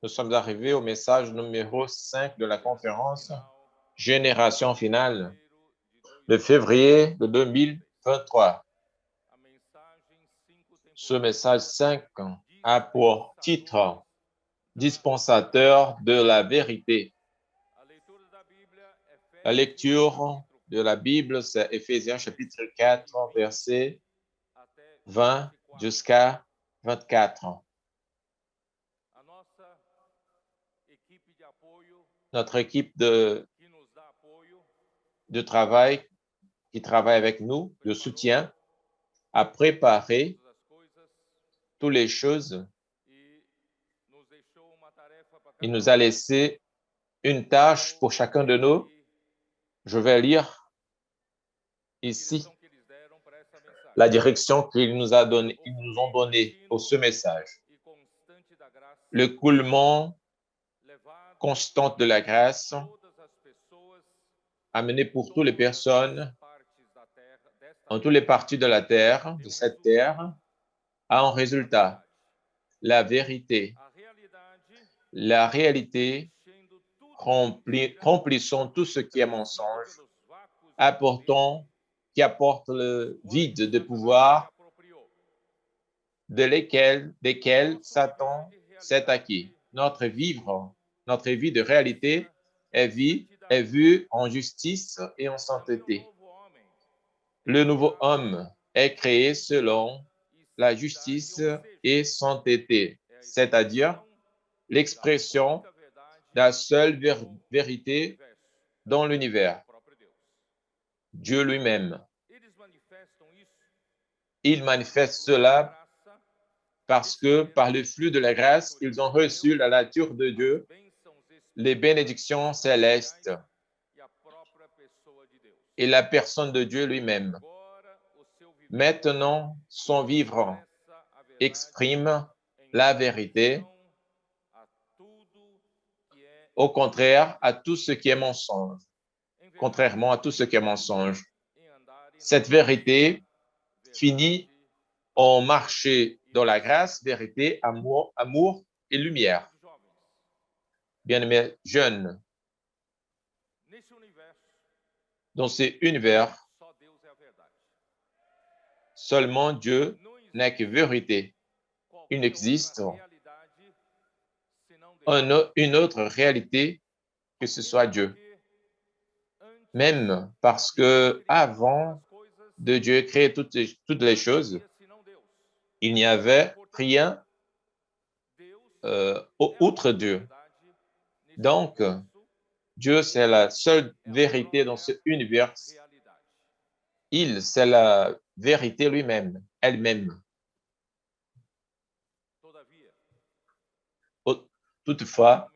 Nous sommes arrivés au message numéro 5 de la conférence Génération finale de février de 2023. Ce message 5 a pour titre Dispensateur de la vérité. La lecture de la Bible, c'est Éphésiens chapitre 4, verset 20 jusqu'à 24. Notre équipe de travail qui travaille avec nous, de soutien, a préparé toutes les choses. Il nous a laissé une tâche pour chacun de nous. Je vais lire ici la direction qu'ils nous ont donnée pour ce message. L'écoulement constant de la grâce amené pour toutes les personnes en toutes les parties de la terre, de cette terre, a en résultat la vérité, la réalité remplissant tout ce qui est mensonge, qui apporte le vide de pouvoir desquels Satan s'est acquis. Notre vie de réalité est vue en justice et en sainteté. Le nouveau homme est créé selon la justice et sainteté, c'est-à-dire l'expression de la seule vérité dans l'univers, Dieu lui-même. Ils manifestent cela parce que par le flux de la grâce, ils ont reçu la nature de Dieu, les bénédictions célestes et la personne de Dieu lui-même. Maintenant, son vivre exprime la vérité, au contraire à tout ce qui est mensonge. Contrairement à tout ce qui est mensonge. Cette vérité finit en marché dans la grâce, vérité, amour et lumière. Bien-aimés jeunes, dans ces univers, seulement Dieu n'est que vérité. Il n'existe une autre réalité que ce soit Dieu. Même parce que avant de Dieu créer toutes les choses, il n'y avait rien outre Dieu. Donc, Dieu, c'est la seule vérité dans ce univers. C'est la vérité lui-même, elle-même. Toutefois,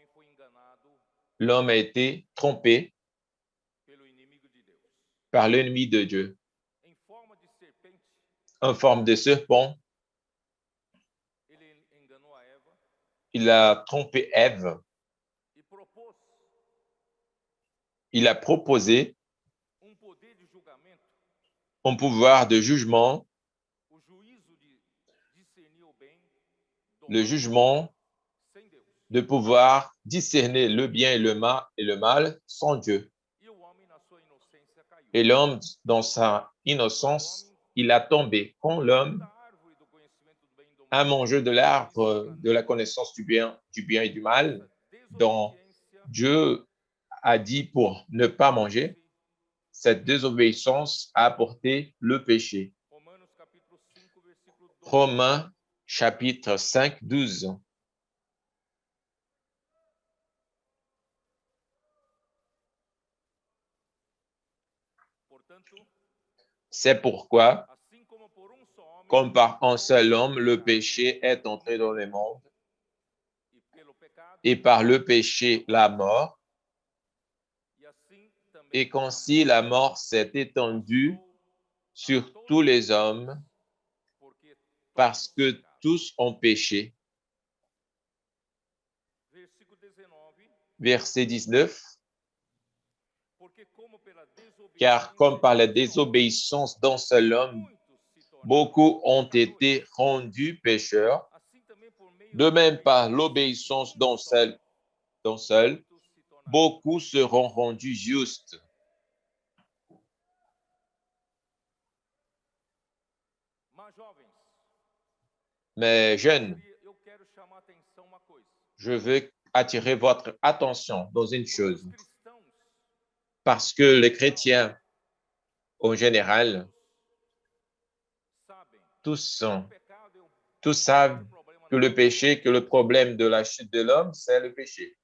l'homme a été trompé par l'ennemi de Dieu. En forme de serpent, il a trompé Ève. Il a proposé un pouvoir de jugement, le jugement de pouvoir discerner le bien et le mal sans Dieu. Et l'homme, dans sa innocence, il a tombé. Quand l'homme a mangé de l'arbre de la connaissance du bien et du mal, dont Dieu a dit pour ne pas manger, cette désobéissance a apporté le péché. Romains chapitre 5, 12. C'est pourquoi, comme par un seul homme, le péché est entré dans le monde, et par le péché, la mort, et qu'ainsi la mort s'est étendue sur tous les hommes, parce que tous ont péché. Verset 19. Car comme par la désobéissance d'un seul homme, beaucoup ont été rendus pécheurs, De même par l'obéissance d'un seul, beaucoup seront rendus justes. Mais jeunes, je veux attirer votre attention dans une chose, parce que les chrétiens, en général, tous, tous savent que le péché, que le problème de la chute de l'homme, c'est le péché.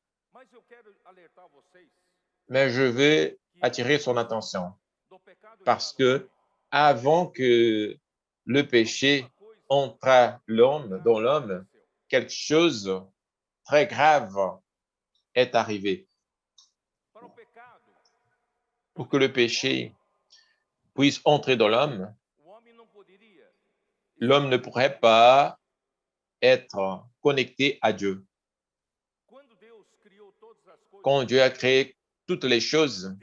Mais je veux attirer son attention parce que avant que le péché entre dans l'homme, quelque chose très grave est arrivé. Pour que le péché puisse entrer dans l'homme, l'homme ne pourrait pas être connecté à Dieu. Quand Dieu a créé toutes les choses,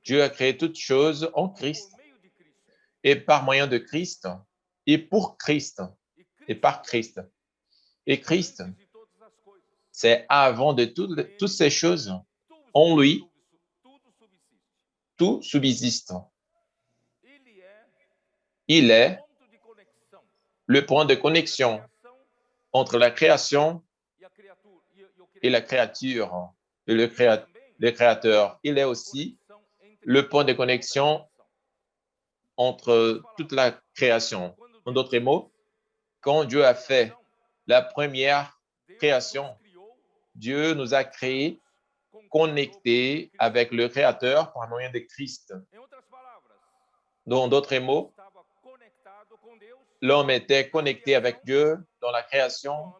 Dieu a créé toutes choses en Christ et par moyen de Christ et pour Christ et par Christ. Et Christ, c'est avant de toutes ces choses. En lui, tout subsiste. Il est le point de connexion entre la création et la créature et le créateur. Il est aussi le point de connexion entre toute la création. En d'autres mots, quand Dieu a fait la première création, Dieu nous a créés connectés avec le Créateur par moyen de Christ. Dans d'autres mots, l'homme était connecté avec Dieu dans la création.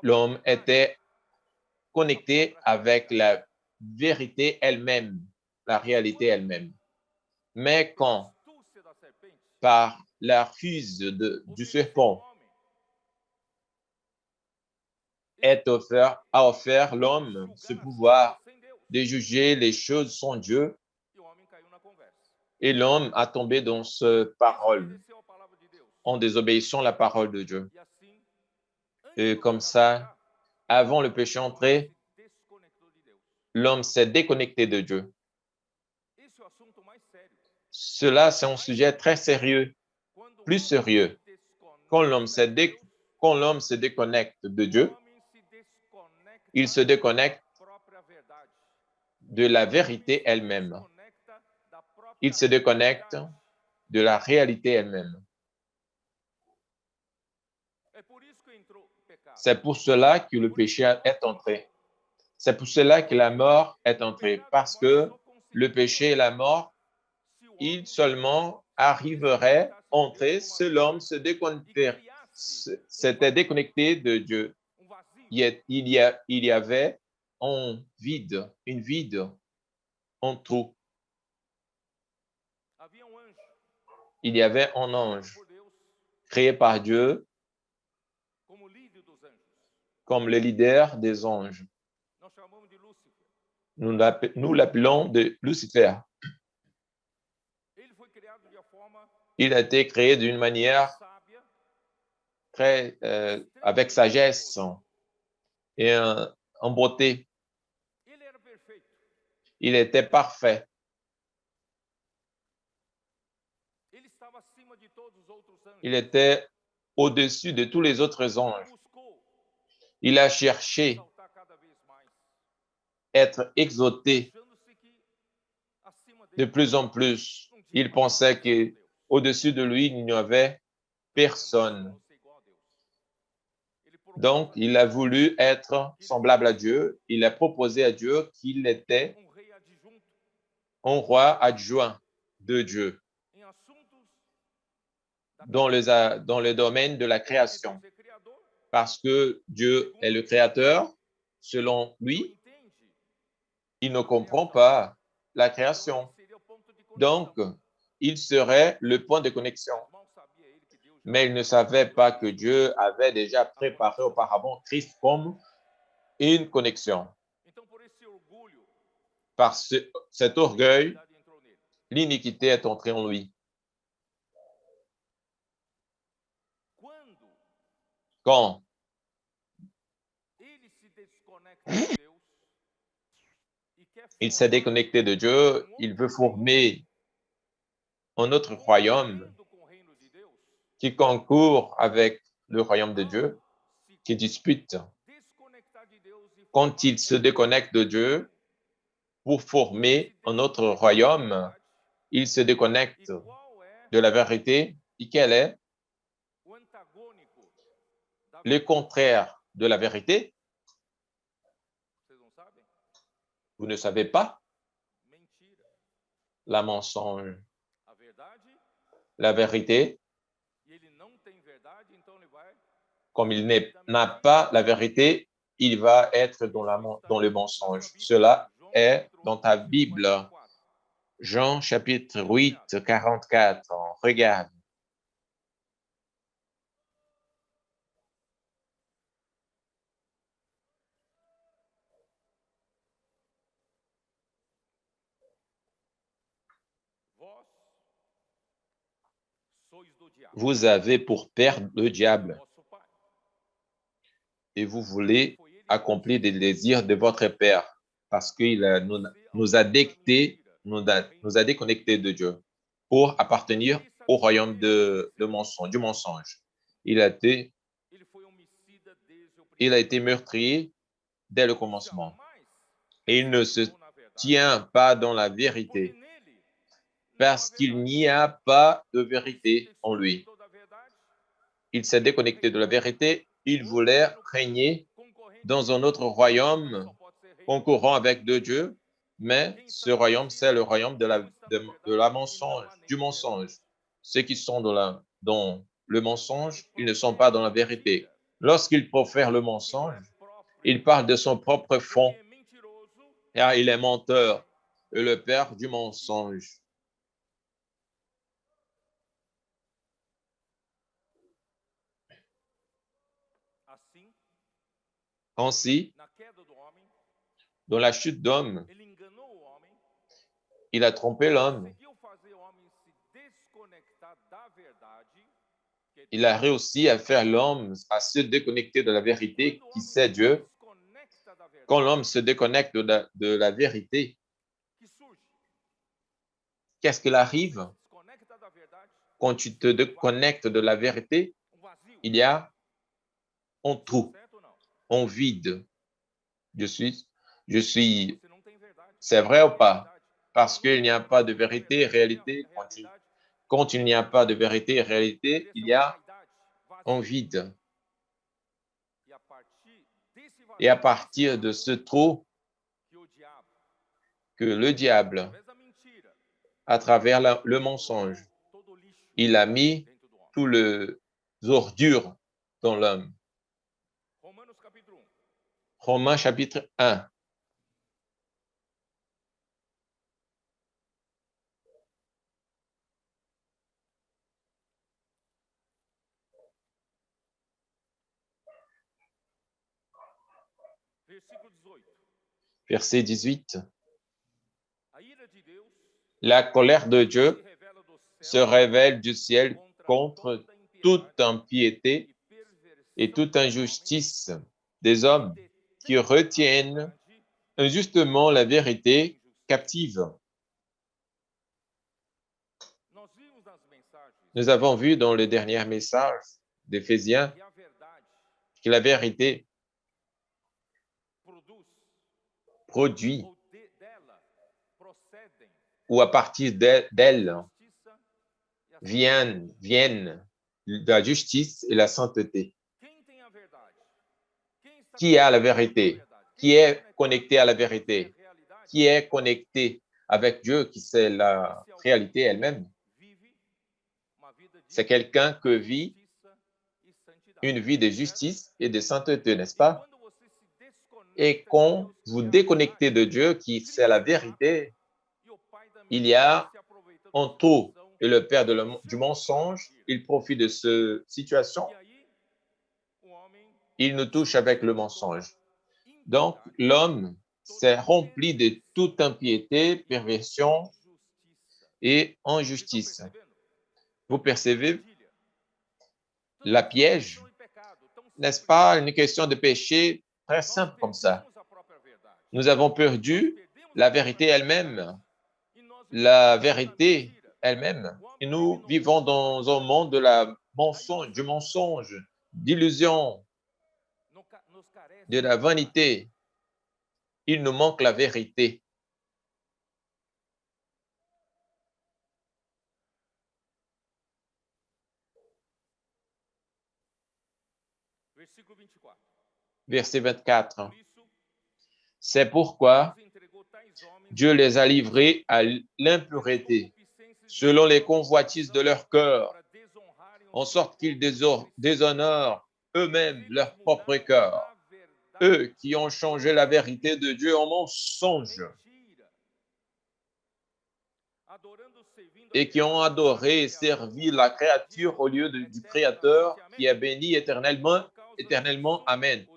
L'homme était connecté avec la vérité elle-même, la réalité elle-même. Mais quand, par la ruse du serpent, a offert l'homme ce pouvoir de juger les choses sans Dieu, et l'homme a tombé dans cette parole, en désobéissant à la parole de Dieu. Et comme ça, avant le péché entré, l'homme s'est déconnecté de Dieu. Cela, c'est un sujet très sérieux, plus sérieux. Quand l'homme se déconnecte de Dieu, il se déconnecte de la vérité elle-même. Il se déconnecte de la réalité elle-même. C'est pour cela que le péché est entré. C'est pour cela que la mort est entrée, parce que le péché et la mort, il seulement arriverait à entrer si l'homme s'était déconnecté de Dieu. Il y avait un vide, un trou. Il y avait un ange créé par Dieu comme le leader des anges. Nous l'appelons de Lucifer. Il a été créé d'une manière très avec sagesse et en beauté. Il était parfait. Il était au-dessus de tous les autres anges. Il a cherché être exalté de plus en plus. Il pensait qu'au-dessus de lui, il n'y avait personne. Donc, il a voulu être semblable à Dieu. Il a proposé à Dieu qu'il était un roi adjoint de Dieu dans le domaine de la création. Parce que Dieu est le créateur, selon lui, il ne comprend pas la création. Donc, il serait le point de connexion. Mais il ne savait pas que Dieu avait déjà préparé auparavant Christ comme une connexion. Par cet orgueil, l'iniquité est entrée en lui. Quand il s'est déconnecté de Dieu, il veut former un autre royaume qui concourt avec le royaume de Dieu, qui dispute. Quand il se déconnecte de Dieu pour former un autre royaume, il se déconnecte de la vérité. Et quel est le contraire de la vérité? Vous ne savez pas? La mensonge. La vérité, comme il n'a pas la vérité, il va être dans le mensonge. Cela est dans ta Bible. Jean chapitre 8, 44. Regarde. Vous avez pour père le diable et vous voulez accomplir des désirs de votre père parce qu'il nous a déconnectés de Dieu pour appartenir au royaume du mensonge. Il a été meurtrier dès le commencement et il ne se tient pas dans la vérité parce qu'il n'y a pas de vérité en lui. Il s'est déconnecté de la vérité, il voulait régner dans un autre royaume concourant avec de Dieu, mais ce royaume, c'est le royaume de la mensonge, du mensonge. Ceux qui sont dans le mensonge, ils ne sont pas dans la vérité. Lorsqu'il profère le mensonge, il parle de son propre fond, car il est menteur et le père du mensonge. Ainsi, dans la chute d'homme, il a trompé l'homme. Il a réussi à faire l'homme à se déconnecter de la vérité qui c'est Dieu. Quand l'homme se déconnecte de la vérité, qu'est-ce qu'il arrive? Quand tu te déconnectes de la vérité, il y a un trou, un vide. C'est vrai ou pas? Parce qu'il n'y a pas de vérité et réalité. Quand il n'y a pas de vérité et réalité, il y a un vide. Et à partir de ce trou, que le diable, à travers le mensonge, il a mis tout le ordures dans l'homme. Romains chapitre 1. Verset 18. La colère de Dieu se révèle du ciel contre toute impiété et toute injustice des hommes qui retiennent injustement la vérité captive. Nous avons vu dans le dernier message d'Éphésiens que la vérité produit ou à partir d'elle viennent la justice et la sainteté. Qui a la vérité? Qui est connecté à la vérité? Qui est connecté avec Dieu, qui c'est la réalité elle-même? C'est quelqu'un qui vit une vie de justice et de sainteté, n'est-ce pas? Et quand vous déconnectez de Dieu, qui c'est la vérité, il y a un trou. Et le père du mensonge, il profite de cette situation. Il nous touche avec le mensonge. Donc, l'homme s'est rempli de toute impiété, perversion et injustice. Vous percevez la piège? n'est-ce pas une question de péché très simple comme ça? Nous avons perdu la vérité elle-même, la vérité elle-même. Et nous vivons dans un monde de la mensonge, du mensonge, d'illusion, de la vanité. Il nous manque la vérité. Verset 24. C'est pourquoi Dieu les a livrés à l'impureté, selon les convoitises de leur cœur, en sorte qu'ils déshonorent eux-mêmes leur propre cœur, eux qui ont changé la vérité de Dieu en mensonge et qui ont adoré et servi la créature au lieu du Créateur qui est béni éternellement, éternellement. Amen.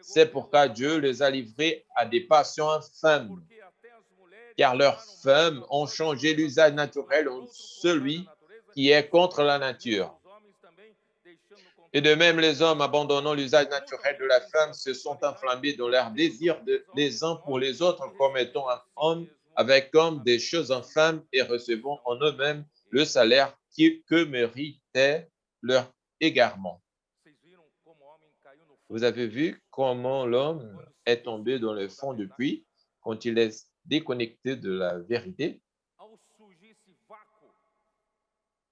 C'est pourquoi Dieu les a livrés à des passions infâmes, car leurs femmes ont changé l'usage naturel en celui qui est contre la nature. Et de même, les hommes, abandonnant l'usage naturel de la femme, se sont enflammés dans leur désir les uns pour les autres, commettant homme avec homme des choses infâmes et recevant en eux-mêmes le salaire que méritait leur égarement. Vous avez vu comment l'homme est tombé dans le fond du puits quand il est déconnecté de la vérité,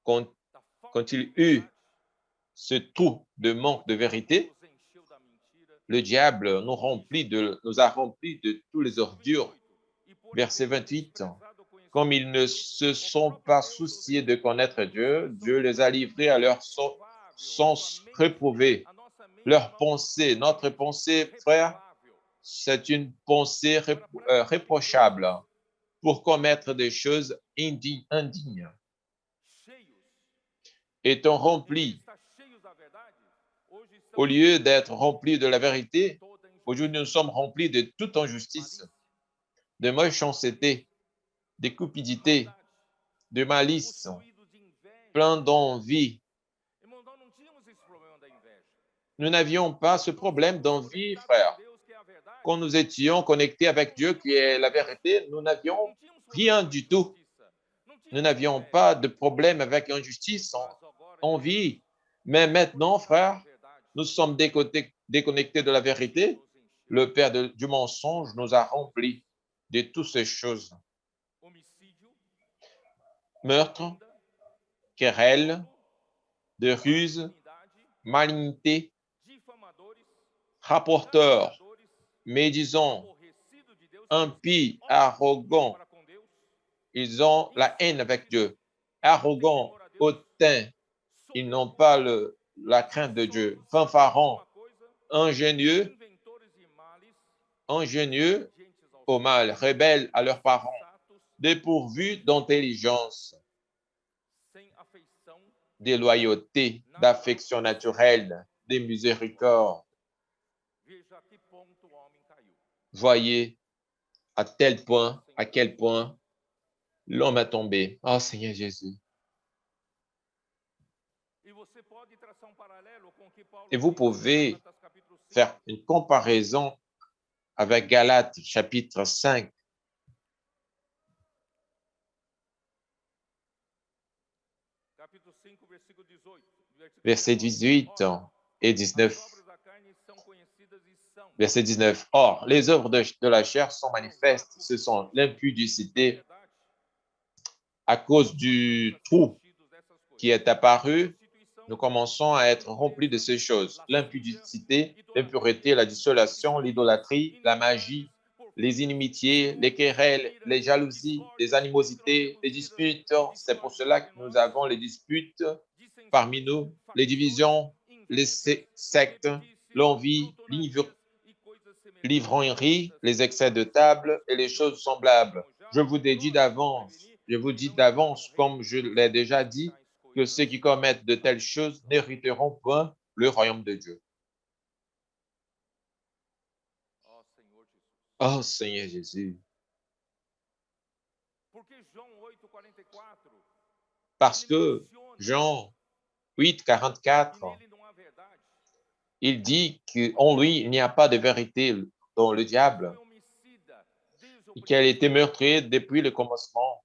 quand il eut ce trou de manque de vérité, le diable nous a remplis de tous les ordures. Verset 28. Comme ils ne se sont pas souciés de connaître Dieu, Dieu les a livrés à leur sens réprouvé. Leur pensée, notre pensée, frère, c'est une pensée réprochable pour commettre des choses indignes. Étant remplis, au lieu d'être remplis de la vérité, aujourd'hui nous sommes remplis de toute injustice, de méchanceté, de cupidité, de malice, plein d'envie. Nous n'avions pas ce problème d'envie, frère. Quand nous étions connectés avec Dieu, qui est la vérité, nous n'avions rien du tout. Nous n'avions pas de problème avec injustice, envie. Mais maintenant, frère, nous sommes déconnectés de la vérité. Le père du mensonge nous a remplis de toutes ces choses. Meurtre, querelle, de ruse, malignité, rapporteurs, médisants, impies, arrogants. Ils ont la haine avec Dieu. Arrogants, hautains, ils n'ont pas la crainte de Dieu. Fanfarons, ingénieux au mal, rebelles à leurs parents, dépourvus d'intelligence, de loyauté, d'affection naturelle, de miséricorde. Voyez à quel point l'homme est tombé. Oh Seigneur Jésus. Et vous pouvez faire une comparaison avec Galates chapitre 5. Verset 18 et 19. Verset 19. Or, les œuvres de la chair sont manifestes. Ce sont l'impudicité à cause du trou qui est apparu. Nous commençons à être remplis de ces choses. L'impudicité, l'impureté, la dissolation, l'idolâtrie, la magie, les inimitiés, les querelles, les jalousies, les animosités, les disputes. C'est pour cela que nous avons les disputes parmi nous, les divisions, les sectes, l'envie, l'ivrognerie, les excès de table et les choses semblables. Je vous dis d'avance, comme je l'ai déjà dit, que ceux qui commettent de telles choses n'hériteront point le royaume de Dieu. Oh Seigneur Jésus. Parce que Jean 8, 44, il dit qu'en lui, il n'y a pas de vérité dans le diable, et qu'elle a été meurtrière depuis le commencement,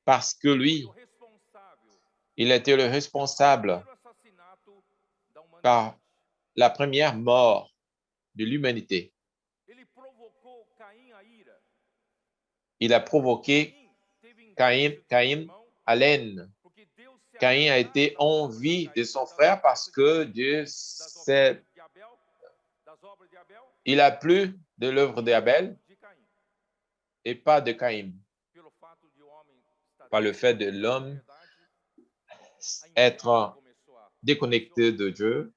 parce que lui, il était le responsable par la première mort de l'humanité. Il a provoqué Caïn à l'aine. Caïn a été envie de son frère parce que Dieu il a plu de l'œuvre d'Abel et pas de Caïn. Par le fait de l'homme être déconnecté de Dieu,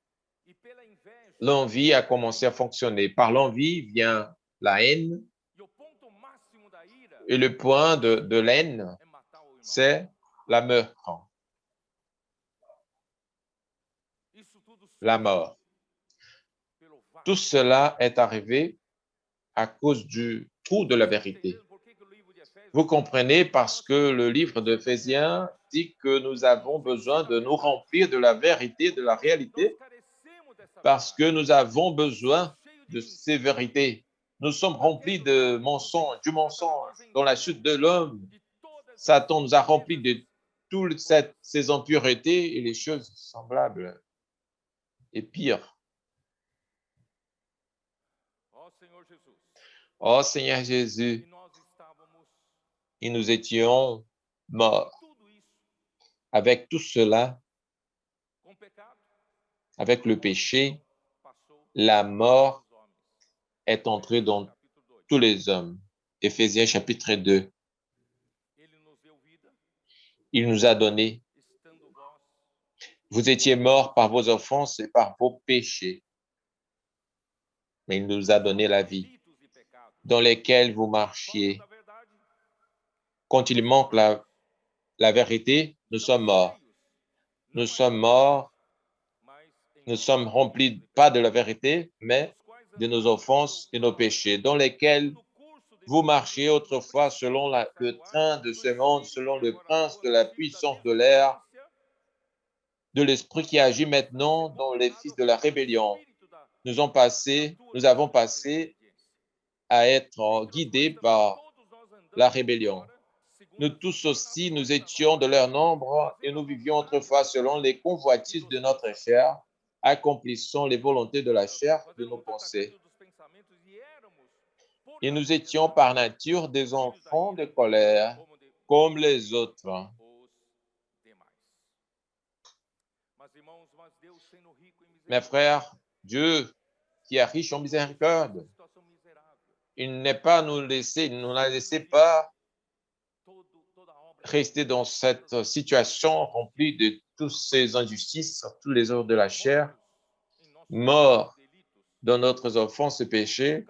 l'envie a commencé à fonctionner. Par l'envie vient la haine, et le point de l'haine, c'est la meurtre, la mort. Tout cela est arrivé à cause du trou de la vérité. Vous comprenez, parce que le livre d'Éphésiens dit que nous avons besoin de nous remplir de la vérité, de la réalité, parce que nous avons besoin de ces vérités. Nous sommes remplis de mensonges, du mensonge. Dans la chute de l'homme, Satan nous a remplis de toutes ces impuretés et les choses semblables et pires. Oh Seigneur Jésus, et nous étions morts avec tout cela, avec le péché. La mort est entrée dans tous les hommes. Éphésiens chapitre 2. Il nous a donné. Vous étiez morts par vos offenses et par vos péchés, mais il nous a donné la vie, dans lesquelles vous marchiez. Quand il manque la vérité, nous sommes morts. Nous sommes morts, nous sommes remplis pas de la vérité, mais de nos offenses et nos péchés, dans lesquels vous marchiez autrefois selon le train de ce monde, selon le prince de la puissance de l'air, de l'esprit qui agit maintenant dans les fils de la rébellion. Nous avons passé à être guidés par la rébellion. Nous tous aussi, nous étions de leur nombre et nous vivions autrefois selon les convoitises de notre chair, accomplissant les volontés de la chair, de nos pensées. Et nous étions par nature des enfants de colère, comme les autres. Mes frères, Dieu, qui est riche en miséricorde, il n'est pas nous n'a laissé pas rester dans cette situation remplie de toutes ces injustices, tous les œuvres de la chair, morts dans notre offense et péché.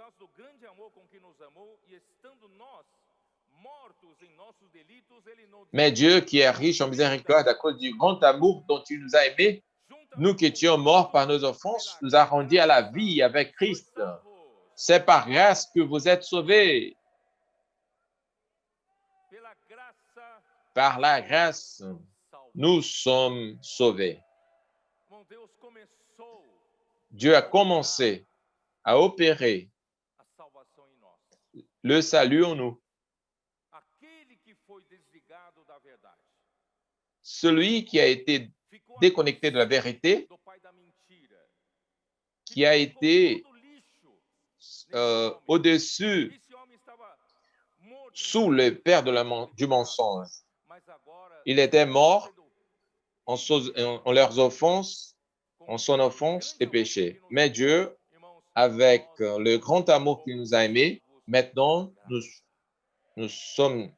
Mais Dieu, qui est riche en miséricorde à cause du grand amour dont il nous a aimés, nous qui étions morts par nos offenses, nous a rendus à la vie avec Christ. C'est par grâce que vous êtes sauvés. Par la grâce, nous sommes sauvés. Dieu a commencé à opérer le salut en nous. Celui qui a été déconnecté de la vérité, qui a été au-dessus, sous le père du mensonge. Il était mort en leurs offenses, en son offense et péché. Mais Dieu, avec le grand amour qu'il nous a aimés, maintenant, nous sommes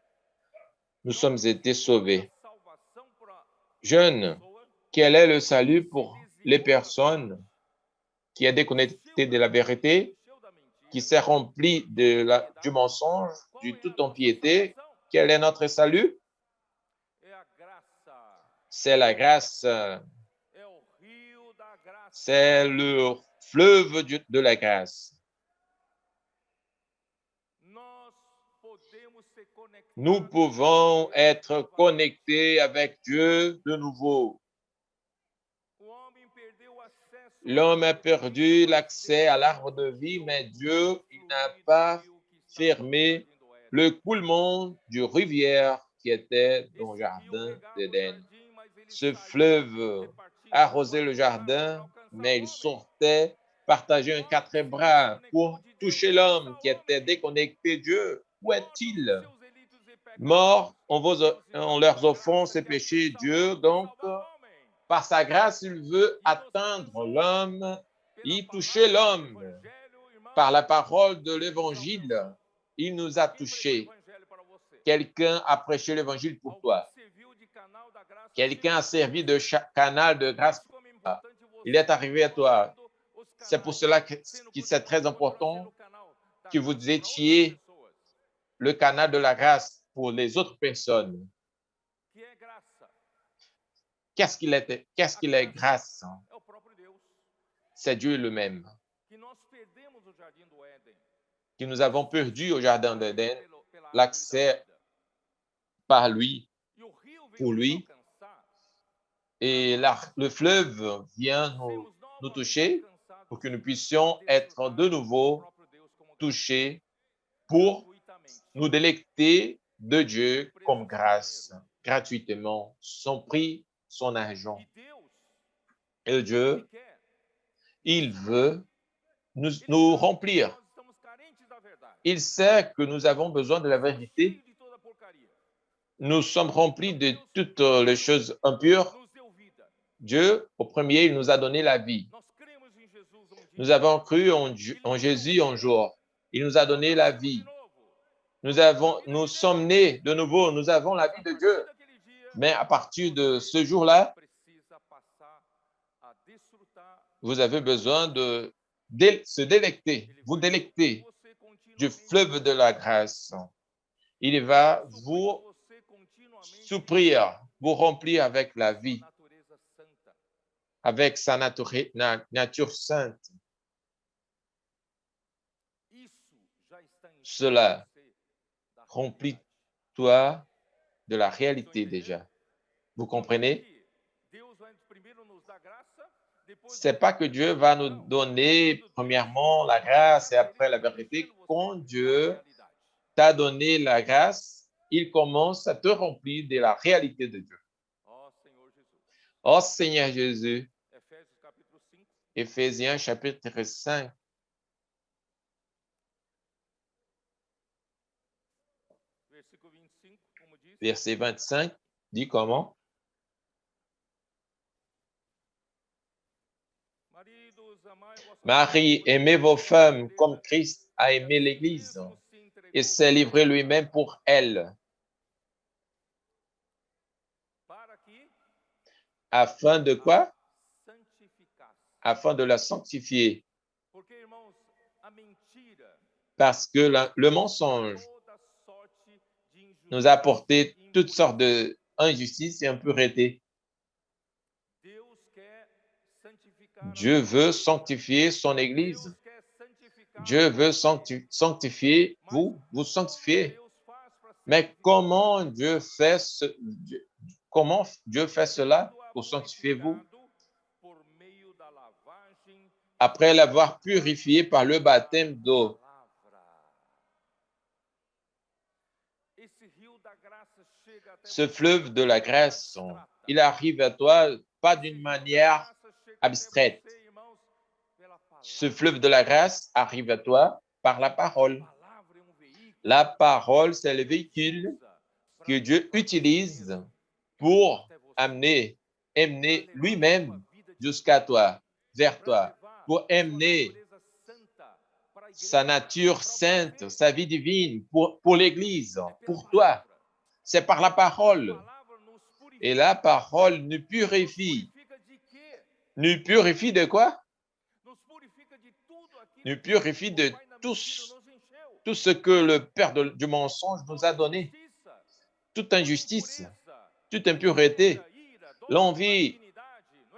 été sauvés. Jeunes, quel est le salut pour les personnes qui est déconnectées de la vérité, qui s'est rempli du mensonge, du toute impiété? Quel est notre salut? C'est la grâce. C'est le fleuve de la grâce. Nous pouvons être connectés avec Dieu de nouveau. L'homme a perdu l'accès à l'arbre de vie, mais Dieu, il n'a pas fermé le coulement du rivière qui était dans le jardin d'Éden. Ce fleuve arrosait le jardin, mais il sortait partager un quatre bras pour toucher l'homme qui était déconnecté de Dieu. Où est-il? Mort en leurs offenses et péchés, Dieu, donc, par sa grâce, il veut atteindre l'homme, y toucher l'homme. Par la parole de l'Évangile, il nous a touchés. Quelqu'un a prêché l'Évangile pour toi. Quelqu'un a servi de canal de grâce pour toi. Il est arrivé à toi. C'est pour cela que c'est très important que vous étiez le canal de la grâce pour les autres personnes. Qu'est-ce qu'il est? Qu'est-ce qu'il est grâce? C'est Dieu lui-même. Que nous avons perdu au jardin d'Éden l'accès par lui, pour lui. Et le fleuve vient nous toucher pour que nous puissions être de nouveau touchés pour nous délecter de Dieu comme grâce, gratuitement, sans prix, son argent. Et Dieu, il veut nous remplir. Il sait que nous avons besoin de la vérité. Nous sommes remplis de toutes les choses impures. Dieu, au premier, il nous a donné la vie. Nous avons cru en Jésus un jour. Il nous a donné la vie. Nous sommes nés de nouveau. Nous avons la vie de Dieu. Mais à partir de ce jour-là, vous avez besoin de se délecter, vous délecter du fleuve de la grâce. Il va vous supplier, vous remplir avec la vie, avec sa nature sainte. Cela remplit-toi de la réalité déjà. Vous comprenez? C'est pas que Dieu va nous donner premièrement la grâce et après la vérité. Quand Dieu t'a donné la grâce, il commence à te remplir de la réalité de Dieu. Oh Seigneur Jésus. Éphésiens chapitre 5. Verset 25 dit comment? Marie, aimez vos femmes comme Christ a aimé l'Église et s'est livré lui-même pour elle, afin de quoi? Afin de la sanctifier. Parce que le mensonge nous a apporté toutes sortes d'injustices et impuretés. Dieu veut sanctifier son Église. Dieu veut sanctifier vous sanctifier. Mais comment Dieu fait cela pour sanctifier vous? Après l'avoir purifié par le baptême d'eau. Ce fleuve de la grâce, il arrive à toi pas d'une manière abstraite. Ce fleuve de la grâce arrive à toi par la parole. La parole, c'est le véhicule que Dieu utilise pour amener lui-même jusqu'à toi, vers toi, pour amener sa nature sainte, sa vie divine pour l'Église, pour toi. C'est par la parole. Et la parole nous purifie. Nous purifie de quoi? Nous purifie de tout ce que le père du mensonge nous a donné. Toute injustice, toute impureté, l'envie,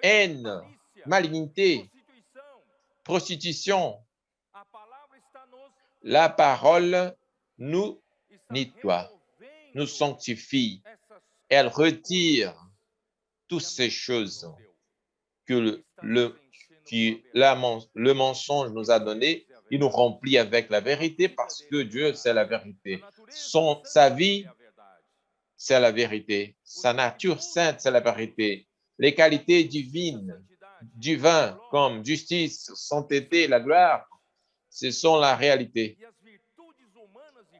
haine, malignité, prostitution. La parole nous nettoie, nous sanctifie. Elle retire toutes ces choses que le mensonge nous a donné, il nous remplit avec la vérité parce que Dieu, c'est la vérité. Sa vie, c'est la vérité. Sa nature sainte, c'est la vérité. Les qualités divines, divines comme justice, sainteté, la gloire, ce sont la réalité.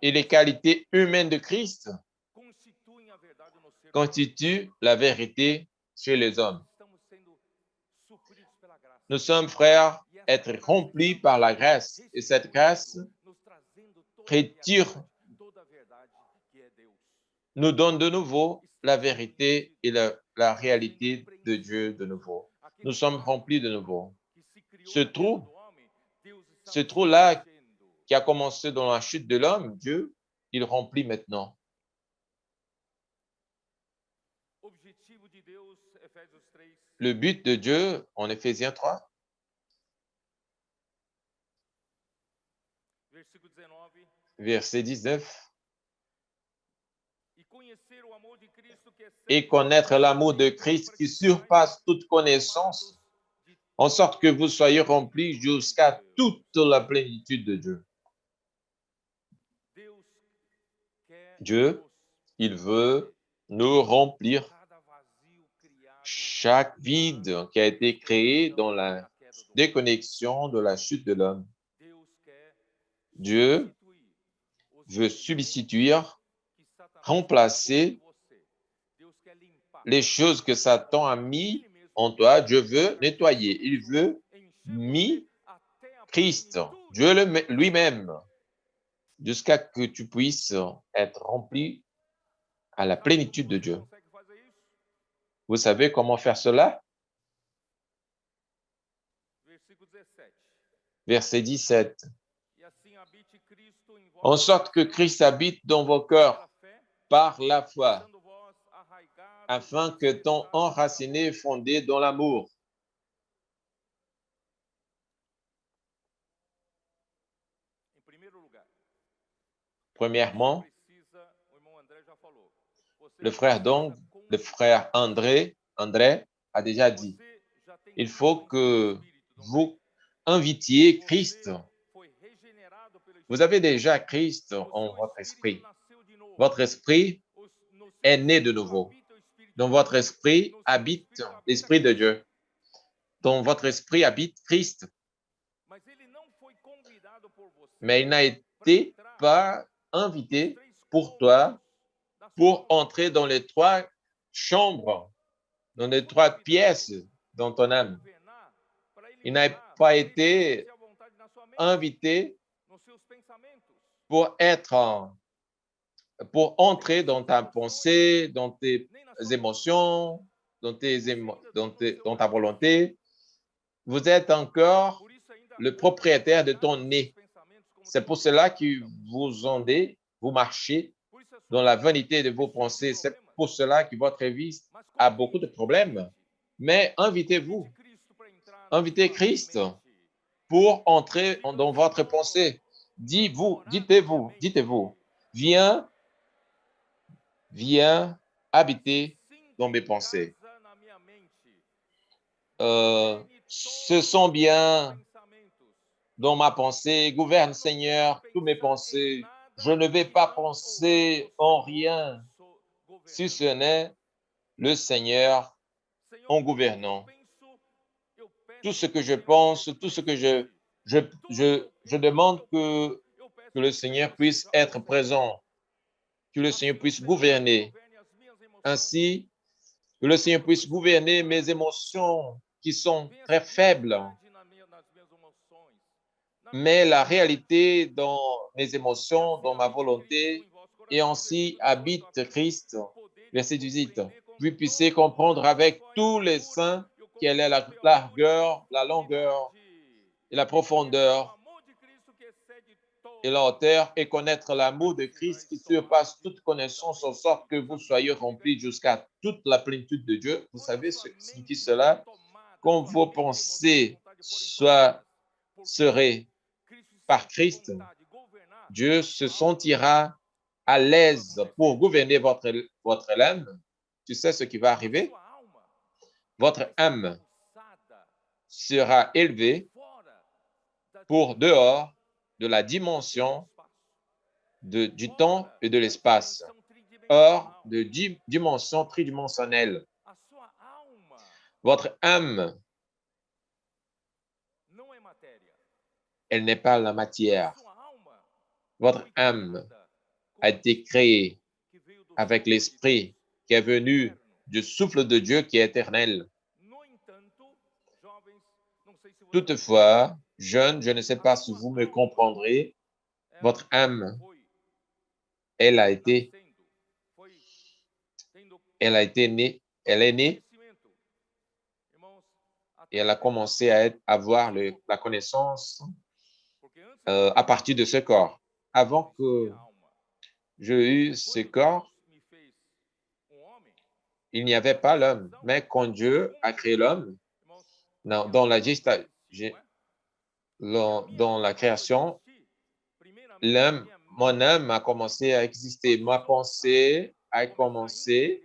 Et les qualités humaines de Christ constituent la vérité chez les hommes. Nous sommes, frères, être remplis par la grâce. Et cette grâce retire, nous donne de nouveau la vérité et la réalité de Dieu de nouveau. Nous sommes remplis de nouveau. Ce trou-là qui a commencé dans la chute de l'homme, Dieu, il remplit maintenant. Le but de Dieu, en Éphésiens 3, verset 19, et connaître l'amour de Christ qui surpasse toute connaissance, en sorte que vous soyez remplis jusqu'à toute la plénitude de Dieu. Dieu, il veut nous remplir chaque vide qui a été créé dans la déconnexion de la chute de l'homme. Dieu veut substituer, remplacer les choses que Satan a mis en toi. Dieu veut nettoyer. Il veut mis Christ, Dieu lui-même, jusqu'à que tu puisses être rempli à la plénitude de Dieu. Vous savez comment faire cela? Verset 17. En sorte que Christ habite dans vos cœurs par la foi, afin que ton enraciné fondé dans l'amour. Premièrement, le frère André a déjà dit, il faut que vous invitiez Christ. Vous avez déjà Christ en votre esprit. Votre esprit est né de nouveau. Dans votre esprit habite l'Esprit de Dieu. Dans votre esprit habite Christ. Mais il n'a été pas invité pour toi pour entrer dans les 3 chambres, dans les 3 pièces dans ton âme. Il n'a pas été invité pour entrer dans ta pensée, dans tes émotions, dans ta volonté. Vous êtes encore le propriétaire de ton nez. C'est pour cela que vous marchez dans la vanité de vos pensées. C'est pour cela que votre vie a beaucoup de problèmes. Mais invitez-vous. Invitez Christ pour entrer dans votre pensée. Dites-vous, viens habiter dans mes pensées. Se sent bien dans ma pensée. Gouverne, Seigneur, toutes mes pensées. Je ne vais pas penser en rien, si ce n'est le Seigneur en gouvernant. Tout ce que je pense, tout ce que je demande que le Seigneur puisse être présent, que le Seigneur puisse gouverner. Ainsi, que le Seigneur puisse gouverner mes émotions qui sont très faibles. Mais la réalité dans mes émotions, dans ma volonté, et ainsi habite Christ. Verset 18. Vous puissiez comprendre avec tous les saints quelle est la largeur, la longueur et la profondeur et la hauteur, et connaître l'amour de Christ qui surpasse toute connaissance, en sorte que vous soyez remplis jusqu'à toute la plénitude de Dieu. Vous savez ce que signifie cela? Quand vos pensées seraient par Christ, Dieu se sentira à l'aise pour gouverner votre âme. Tu sais ce qui va arriver? Votre âme sera élevé pour dehors de la dimension du temps et de l'espace, hors de dimension tridimensionnelle. Votre âme, elle n'est pas la matière. Votre âme a été créée avec l'esprit qui est venu du souffle de Dieu qui est éternel. Toutefois, jeunes, je ne sais pas si vous me comprendrez, votre âme, elle a été née, elle est née et elle a commencé à avoir la connaissance à partir de ce corps. Avant que j'ai eu ce corps, il n'y avait pas l'homme. Mais quand Dieu a créé l'homme, dans la création, mon âme a commencé à exister. Ma pensée a commencé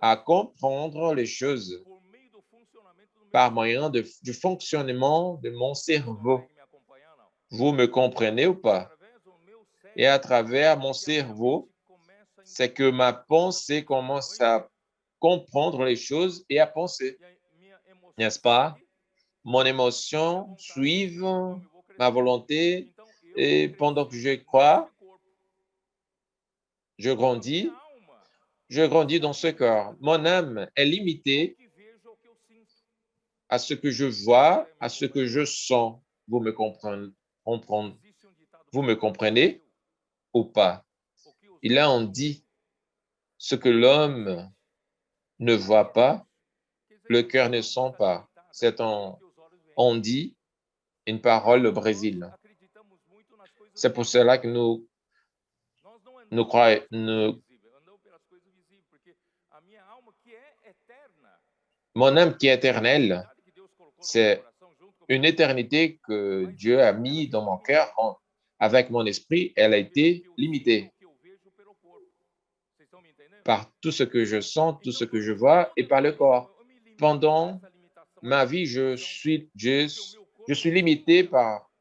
à comprendre les choses par moyen du fonctionnement de mon cerveau. Vous me comprenez ou pas? Et à travers mon cerveau, c'est que ma pensée commence à comprendre les choses et à penser. N'est-ce pas? Mon émotion suit ma volonté et pendant que je crois, je grandis dans ce corps. Mon âme est limitée à ce que je vois, à ce que je sens. Vous me comprenez, vous me comprenez ou pas? Il a on dit ce que l'homme ne voit pas, le cœur ne sent pas. On dit une parole au Brésil. C'est pour cela que nous croyons, mon âme qui est éternelle, c'est une éternité que Dieu a mis dans mon cœur. Avec mon esprit, elle a été limitée par tout ce que je sens, tout ce que je vois et par le corps. Pendant ma vie, je suis limité par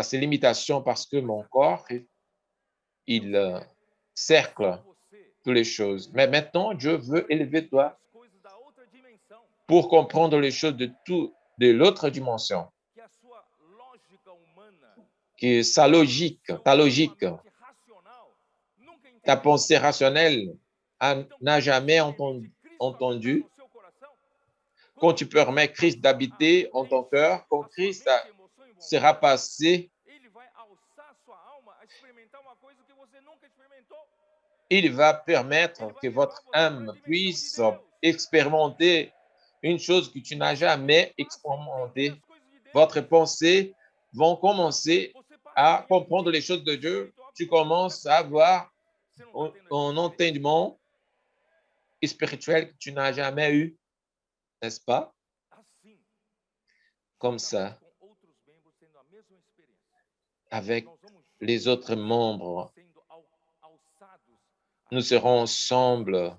ces limitations parce que mon corps, il cercle toutes les choses. Mais maintenant, Dieu veut élever toi pour comprendre les choses de l'autre dimension, que ta logique, ta pensée rationnelle n'a jamais entendu. Quand tu permets Christ d'habiter en ton cœur, quand Christ sera passé, il va permettre que votre âme puisse expérimenter une chose que tu n'as jamais expérimentée. Votre pensée vont commencer à comprendre les choses de Dieu. Tu commences à avoir un entendement spirituel que tu n'as jamais eu, n'est-ce pas? Comme ça, avec les autres membres, nous serons ensemble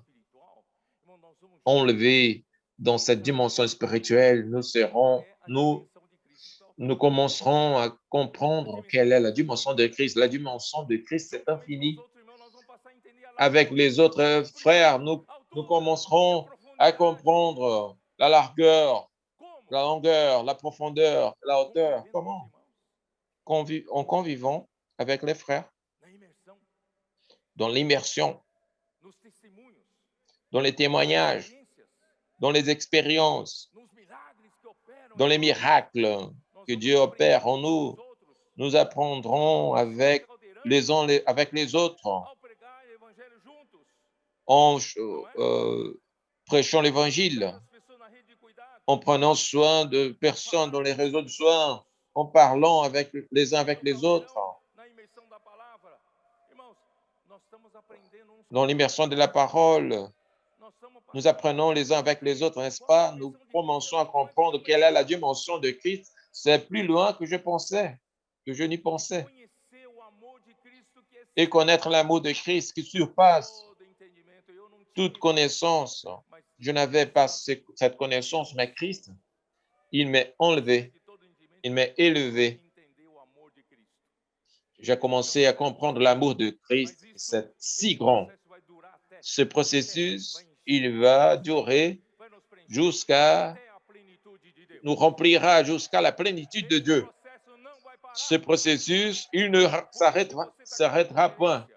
enlevés dans cette dimension spirituelle. Nous commencerons à comprendre quelle est la dimension de Christ. La dimension de Christ, c'est infini. Avec les autres frères, nous commencerons à comprendre la largeur, la longueur, la profondeur, la hauteur. Comment? En convivant avec les frères, dans l'immersion, dans les témoignages, dans les expériences, dans les miracles que Dieu opère en nous. Nous apprendrons avec les uns avec les autres en prêchant l'évangile, en prenant soin de personnes dans les réseaux de soins, en parlant avec les uns avec les autres, dans l'immersion de la parole. Nous apprenons les uns avec les autres, n'est-ce pas? Nous commençons à comprendre quelle est la dimension de Christ. C'est plus loin que je pensais, que je n'y pensais. Et connaître l'amour de Christ qui surpasse toute connaissance. Je n'avais pas cette connaissance, mais Christ Il m'est enlevé, il m'est élevé. J'ai commencé à comprendre l'amour de Christ, c'est si grand. Ce processus, il va durer jusqu'à nous remplira jusqu'à la plénitude de Dieu. Ce processus, il ne s'arrêtera point.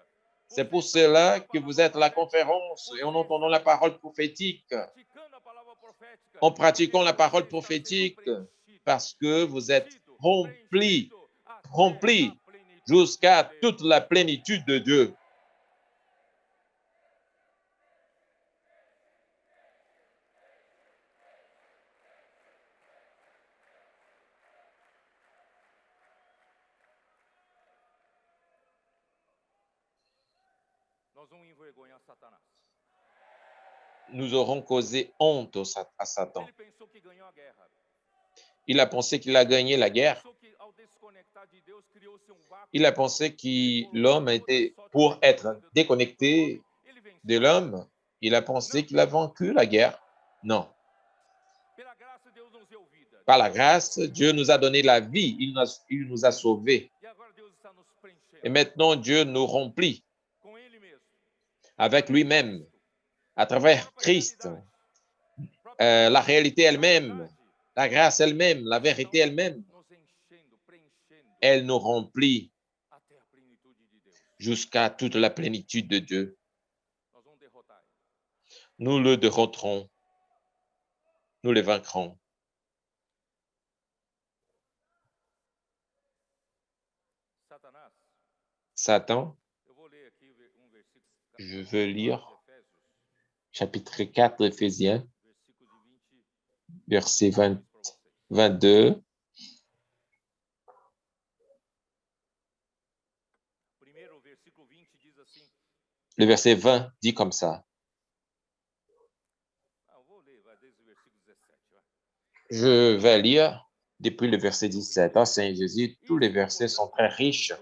C'est pour cela que vous êtes à la conférence et en entendant la parole prophétique, en pratiquant la parole prophétique, parce que vous êtes remplis jusqu'à toute la plénitude de Dieu. Nous aurons causé honte à Satan. Il a pensé qu'il a gagné la guerre. Il a pensé que l'homme était, pour être déconnecté de l'homme, il a pensé qu'il a vaincu la guerre. Non. Par la grâce, Dieu nous a donné la vie, il nous a sauvés. Et maintenant, Dieu nous remplit avec lui-même, à travers Christ, la réalité elle-même, la grâce elle-même, la vérité elle-même. Elle nous remplit jusqu'à toute la plénitude de Dieu. Nous le derroterons, nous le vaincrons. Satan, je veux lire chapitre 4 Éphésiens, verset 22. Le verset 20 dit comme ça. Je vais lire depuis le verset 17. Oh Seigneur Jésus, tous les versets sont très riches.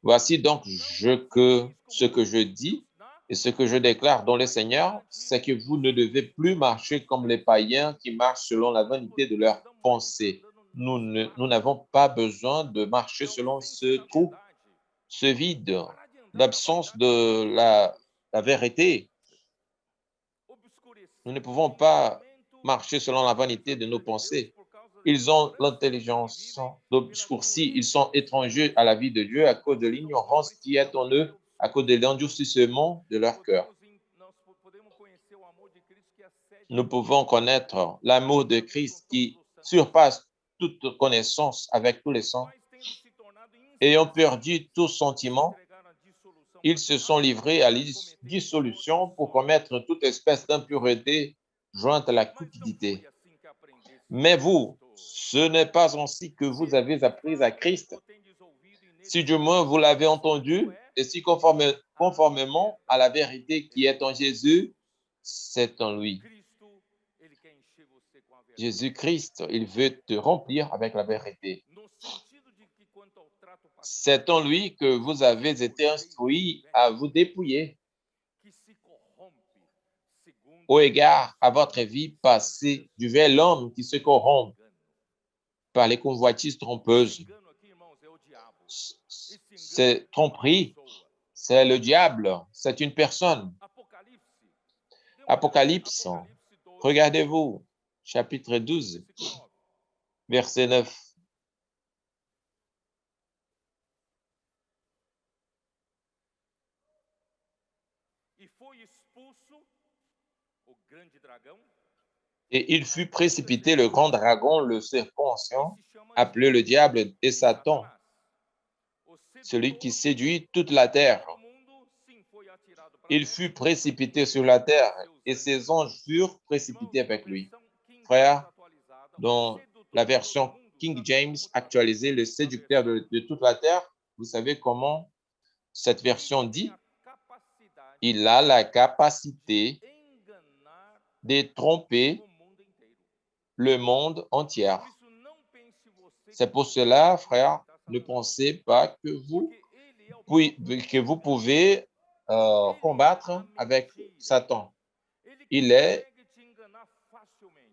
Voici donc ce que je dis et ce que je déclare dans le Seigneur, c'est que vous ne devez plus marcher comme les païens qui marchent selon la vanité de leurs pensées. Nous n'avons pas besoin de marcher selon ce trou, ce vide, l'absence de la vérité. Nous ne pouvons pas marcher selon la vanité de nos pensées. Ils ont l'intelligence d'obscurci, ils sont étrangers à la vie de Dieu à cause de l'ignorance qui est en eux, à cause de l'endurcissement de leur cœur. Nous pouvons connaître l'amour de Christ qui surpasse toute connaissance avec tous les sens. Ayant perdu tout sentiment, ils se sont livrés à la dissolution pour commettre toute espèce d'impureté jointe à la cupidité. Mais vous, ce n'est pas ainsi que vous avez appris à Christ. Si du moins vous l'avez entendu, et si conformément à la vérité qui est en Jésus, c'est en lui. Jésus-Christ, il veut te remplir avec la vérité. C'est en lui que vous avez été instruits à vous dépouiller au égard à votre vie passée du vieil homme qui se corrompt par les convoitises trompeuses. C'est tromperie, c'est le diable, c'est une personne. Apocalypse, regardez-vous, chapitre 12, verset 9. Et il fut précipité le grand dragon, le serpent ancien, appelé le diable et Satan, celui qui séduit toute la terre. Il fut précipité sur la terre et ses anges furent précipités avec lui. Frère, dans la version King James actualisée, le séducteur de toute la terre, vous savez comment cette version dit? Il a la capacité de tromper le monde entier. C'est pour cela, frère, ne pensez pas que vous pouvez combattre avec Satan. Il est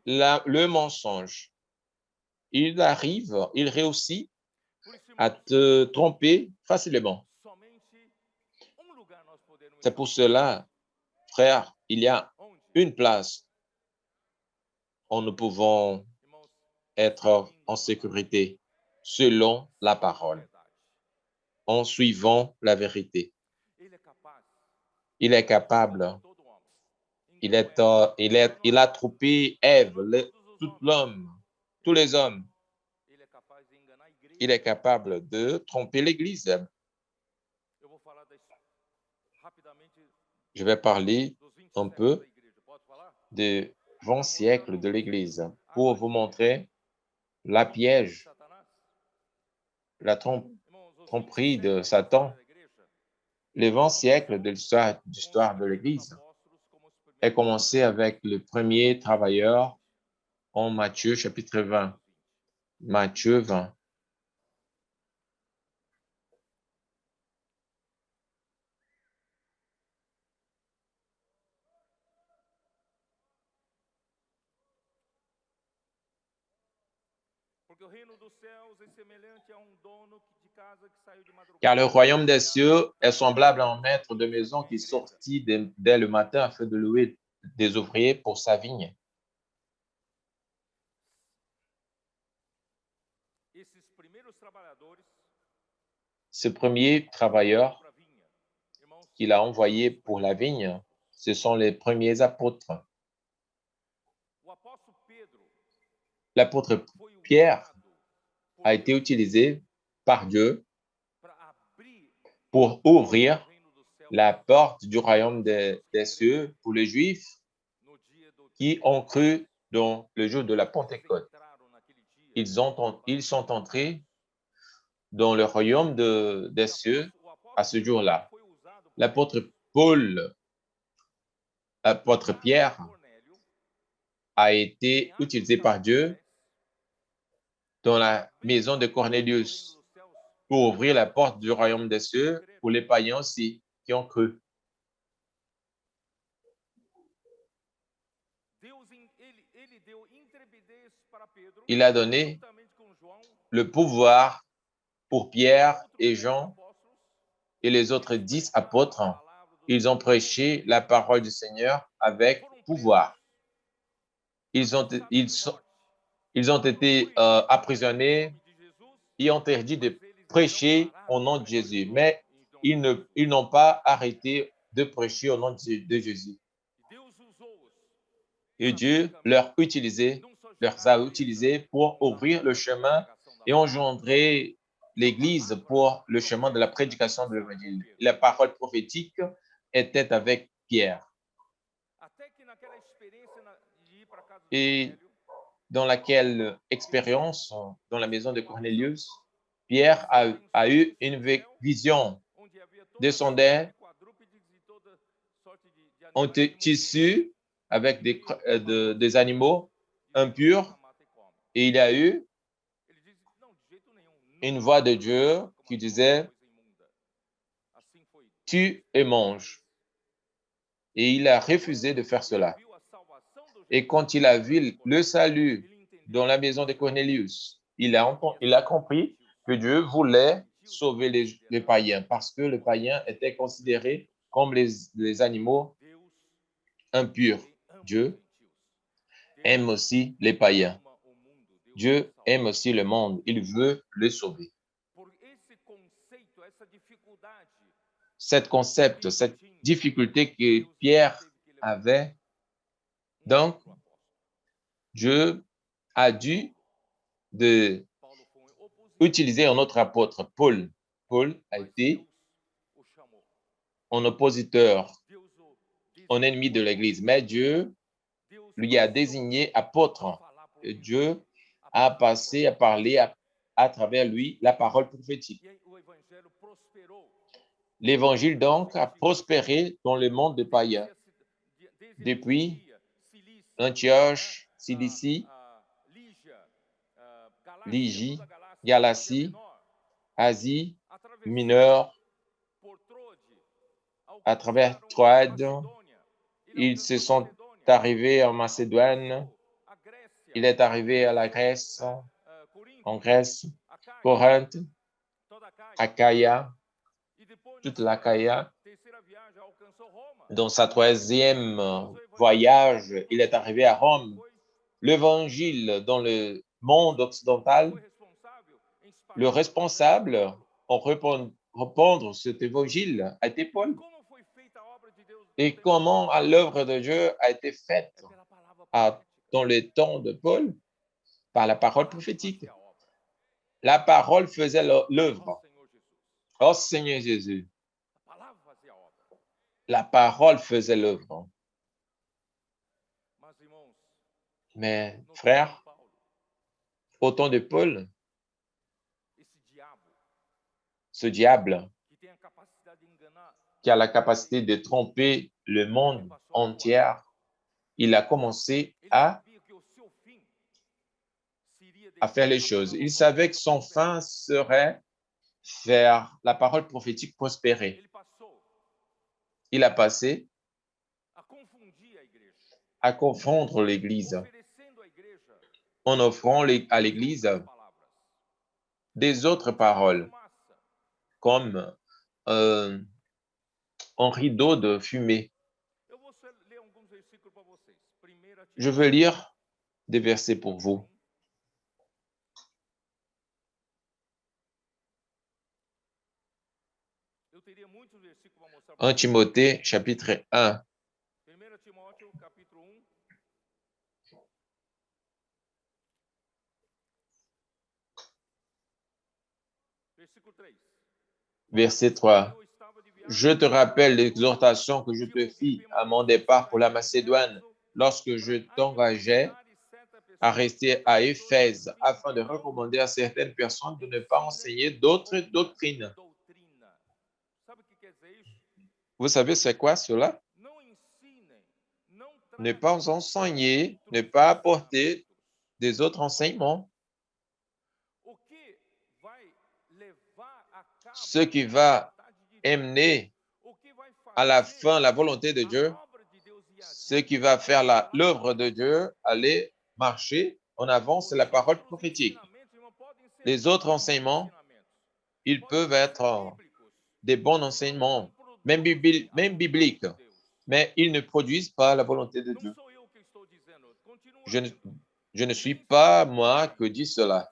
le mensonge. il réussit à te tromper facilement. C'est pour cela, frère, il y a une place où nous pouvons être en sécurité selon la parole, en suivant la vérité. Il est capable, il a trompé Ève, tout l'homme, tous les hommes. Il est capable de tromper l'Église. Je vais parler un peu des 20 siècles de l'Église pour vous montrer la piège, la tromperie de Satan. Les 20 siècles de l'histoire de l'Église est commencé avec le premier travailleur en Matthieu chapitre 20. Matthieu 20. Car le royaume des cieux est semblable à un maître de maison qui sortit dès le matin afin de louer des ouvriers pour sa vigne. Ce premier travailleur qu'il a envoyé pour la vigne, ce sont les premiers apôtres. L'apôtre Pierre a été utilisé par Dieu pour ouvrir la porte du royaume des cieux pour les Juifs qui ont cru dans le jour de la Pentecôte. Ils sont entrés dans le royaume des cieux à ce jour-là. L'apôtre Pierre a été utilisé par Dieu dans la maison de Cornélius pour ouvrir la porte du royaume des cieux pour les païens aussi qui ont cru. Il a donné le pouvoir pour Pierre et Jean et les autres 10 apôtres. Ils ont prêché la parole du Seigneur avec pouvoir. Ils ont été emprisonnés et interdits de prêcher au nom de Jésus, mais ils n'ont pas arrêté de prêcher au nom de Jésus. Et Dieu leur a utilisés pour ouvrir le chemin et engendrer l'Église pour le chemin de la prédication de l'Évangile. La parole prophétique était avec Pierre. Et dans laquelle expérience, dans la maison de Cornélius, Pierre a eu une vision, descendait en tissu avec des animaux impurs, et il a eu une voix de Dieu qui disait « Tue et mange ». Et il a refusé de faire cela. Et quand il a vu le salut dans la maison de Cornélius, il a compris que Dieu voulait sauver les païens parce que les païens étaient considérés comme les animaux impurs. Dieu aime aussi les païens. Dieu aime aussi le monde. Il veut le sauver. Cet concept, cette difficulté que Pierre avait, donc, Dieu a dû utiliser un autre apôtre, Paul. Paul a été un oppositeur, un ennemi de l'Église, mais Dieu lui a désigné apôtre. Et Dieu a passé à parler à travers lui la parole prophétique. L'Évangile, donc, a prospéré dans le monde des païens. Depuis Antioche, Cilicie, Lygie, Galatie, Asie mineure, à travers Troade, ils se sont arrivés en Macédoine, il est arrivé à la Grèce, en Grèce, Corinthe, Achaïa, toute l'Achaïa. Dans sa troisième voyage, il est arrivé à Rome. L'évangile dans le monde occidental, le responsable en répandre cet évangile a été Paul. Et comment l'œuvre de Dieu a été faite dans le temps de Paul? Par la parole prophétique. La parole faisait l'œuvre. Oh Seigneur Jésus, la parole faisait l'œuvre. Mais frères, au temps de Paul, ce diable qui a la capacité de tromper le monde entier, il a commencé à faire les choses. Il savait que son fin serait faire la parole prophétique prospérer. Il a passé à confondre l'Église en offrant à l'Église des autres paroles, comme un rideau de fumée. Je veux lire des versets pour vous. 1 Timothée, chapitre 1. Verset 3. Je te rappelle l'exhortation que je te fis à mon départ pour la Macédoine, lorsque je t'engageais à rester à Éphèse, afin de recommander à certaines personnes de ne pas enseigner d'autres doctrines. Vous savez c'est quoi cela? Ne pas enseigner, ne pas apporter des autres enseignements. Ce qui va amener à la fin la volonté de Dieu, ce qui va faire l'œuvre de Dieu aller marcher en avant, c'est la parole prophétique. Les autres enseignements, ils peuvent être des bons enseignements, même bibliques, mais ils ne produisent pas la volonté de Dieu. Je ne suis pas moi que dit cela.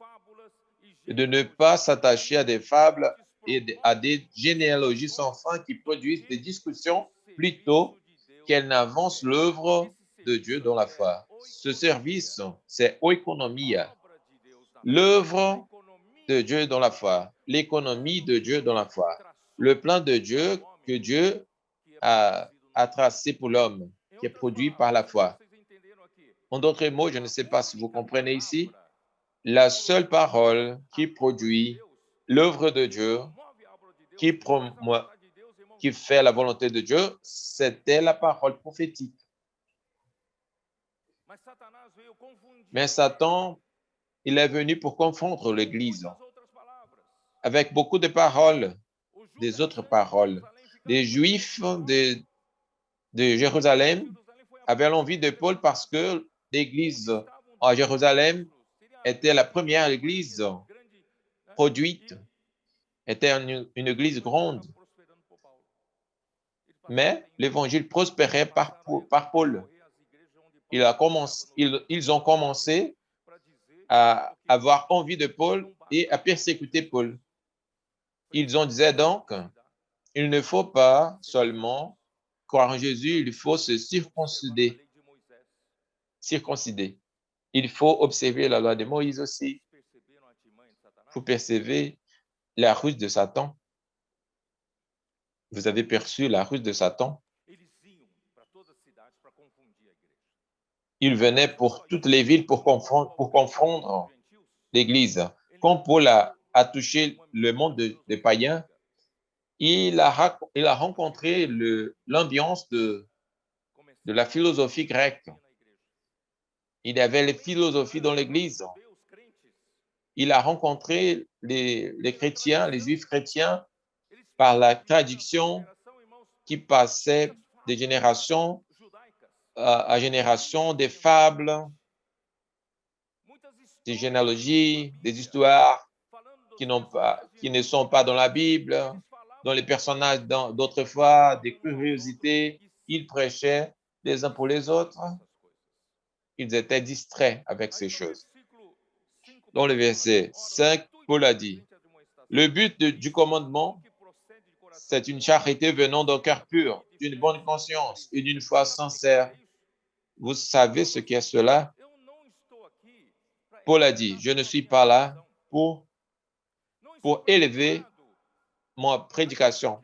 De ne pas s'attacher à des fables et à des généalogies sans fin qui produisent des discussions plutôt qu'elles n'avancent l'œuvre de Dieu dans la foi. Ce service, c'est oikonomia, l'œuvre de Dieu dans la foi, l'économie de Dieu dans la foi, le plan de Dieu que Dieu a tracé pour l'homme, qui est produit par la foi. En d'autres mots, je ne sais pas si vous comprenez ici, la seule parole qui produit l'œuvre de Dieu, qui fait la volonté de Dieu, c'était la parole prophétique. Mais Satan, il est venu pour confondre l'Église avec beaucoup de paroles, des autres paroles. Les Juifs de Jérusalem avaient l'envie de Paul parce que l'Église à Jérusalem était la première Église produite, était une Église grande. Mais l'Évangile prospérait par Paul. Ils ont commencé à avoir envie de Paul et à persécuter Paul. Ils ont dit donc, il ne faut pas seulement croire en Jésus, il faut se circoncider. Il faut observer la loi de Moïse aussi. Vous percevez la ruse de Satan. Vous avez perçu la ruse de Satan. Il venait pour toutes les villes pour confondre l'Église. Quand Paul a touché le monde des païens, il a rencontré l'ambiance de la philosophie grecque. Il y avait les philosophies dans l'Église. Il a rencontré les chrétiens, les juifs chrétiens, par la traduction qui passait de génération à génération, des fables, des généalogies, des histoires qui ne sont pas dans la Bible, dont les personnages d'autrefois, des curiosités. Ils prêchaient les uns pour les autres. Ils étaient distraits avec ces choses. Dans le verset 5, Paul a dit, le but du commandement, c'est une charité venant d'un cœur pur, d'une bonne conscience et d'une foi sincère. Vous savez ce qu'est cela? Paul a dit, je ne suis pas là pour élever ma prédication.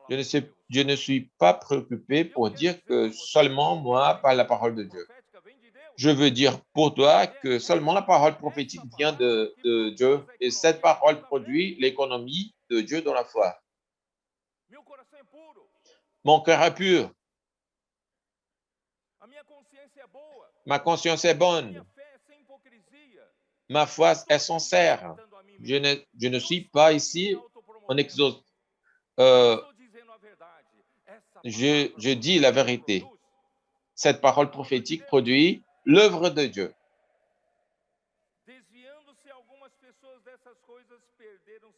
Je ne suis pas préoccupé pour dire que seulement moi parle la parole de Dieu. Je veux dire pour toi que seulement la parole prophétique vient de Dieu et cette parole produit l'économie de Dieu dans la foi. Mon cœur est pur. Ma conscience est bonne. Ma foi est sincère. Je ne suis pas ici en exauce. Je dis la vérité. Cette parole prophétique produit l'œuvre de Dieu.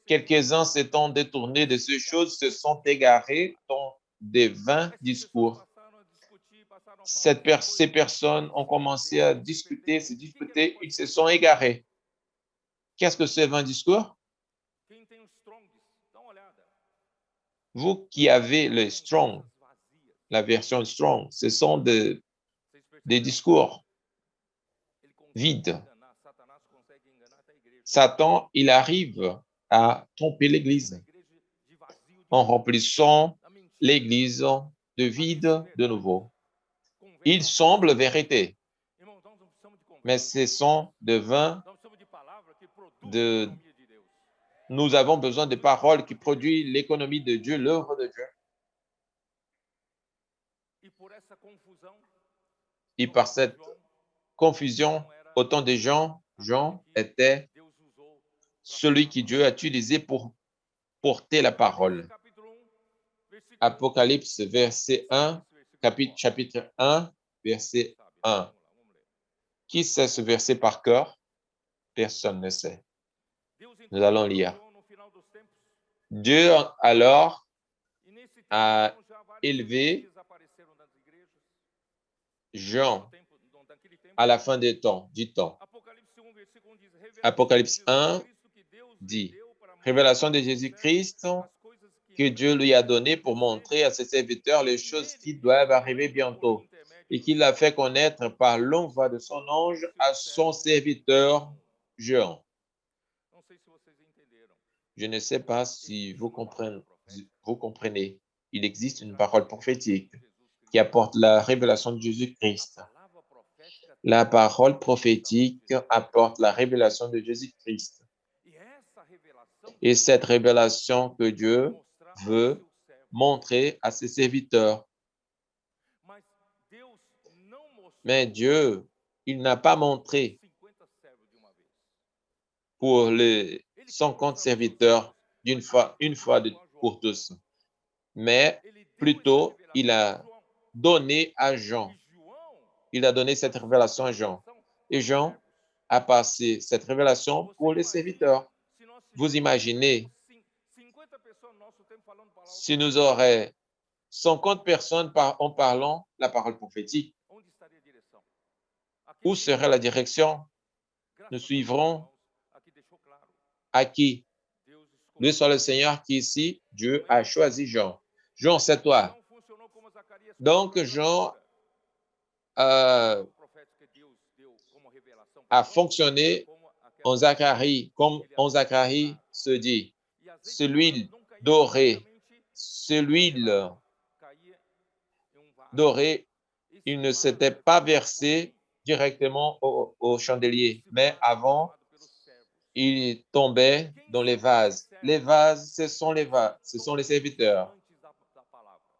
Quelques-uns s'étant détournés de ces choses se sont égarés dans des vains discours. Ces personnes ont commencé à discuter, ils se sont égarés. Qu'est-ce que c'est vain discours? Vous qui avez le Strong, la version Strong, ce sont des discours vides. Satan, il arrive à tromper l'Église en remplissant l'Église de vide de nouveau. Il semble vérité, mais ce sont de vains. Nous avons besoin de paroles qui produisent l'économie de Dieu, l'œuvre de Dieu. Et par cette confusion, autant de gens, Jean était celui que Dieu a utilisé pour porter la parole. Apocalypse, verset 1, chapitre 1, verset 1. Qui sait ce verset par cœur? Personne ne sait. Nous allons lire. Dieu alors a élevé Jean à la fin des temps, du temps. Apocalypse 1 dit, révélation de Jésus-Christ que Dieu lui a donné pour montrer à ses serviteurs les choses qui doivent arriver bientôt et qu'il a fait connaître par l'envoi de son ange à son serviteur Jean. Je ne sais pas si vous comprenez. Il existe une parole prophétique qui apporte la révélation de Jésus-Christ. La parole prophétique apporte la révélation de Jésus-Christ. Et cette révélation que Dieu veut montrer à ses serviteurs. Mais Dieu, il n'a pas montré pour les 50 serviteurs une fois pour tous. Mais plutôt, il a donné à Jean. Il a donné cette révélation à Jean. Et Jean a passé cette révélation pour les serviteurs. Vous imaginez, si nous aurions 50 personnes en parlant la parole prophétique, où serait la direction? Nous suivrons à qui? Lui soit le Seigneur qui ici, Dieu a choisi Jean. Jean, c'est toi. Donc, Jean a fonctionné en Zacharie, comme en Zacharie se dit, celui doré, il ne s'était pas versé directement au chandelier, mais avant, il tombait dans les vases. Les vases, ce sont les serviteurs.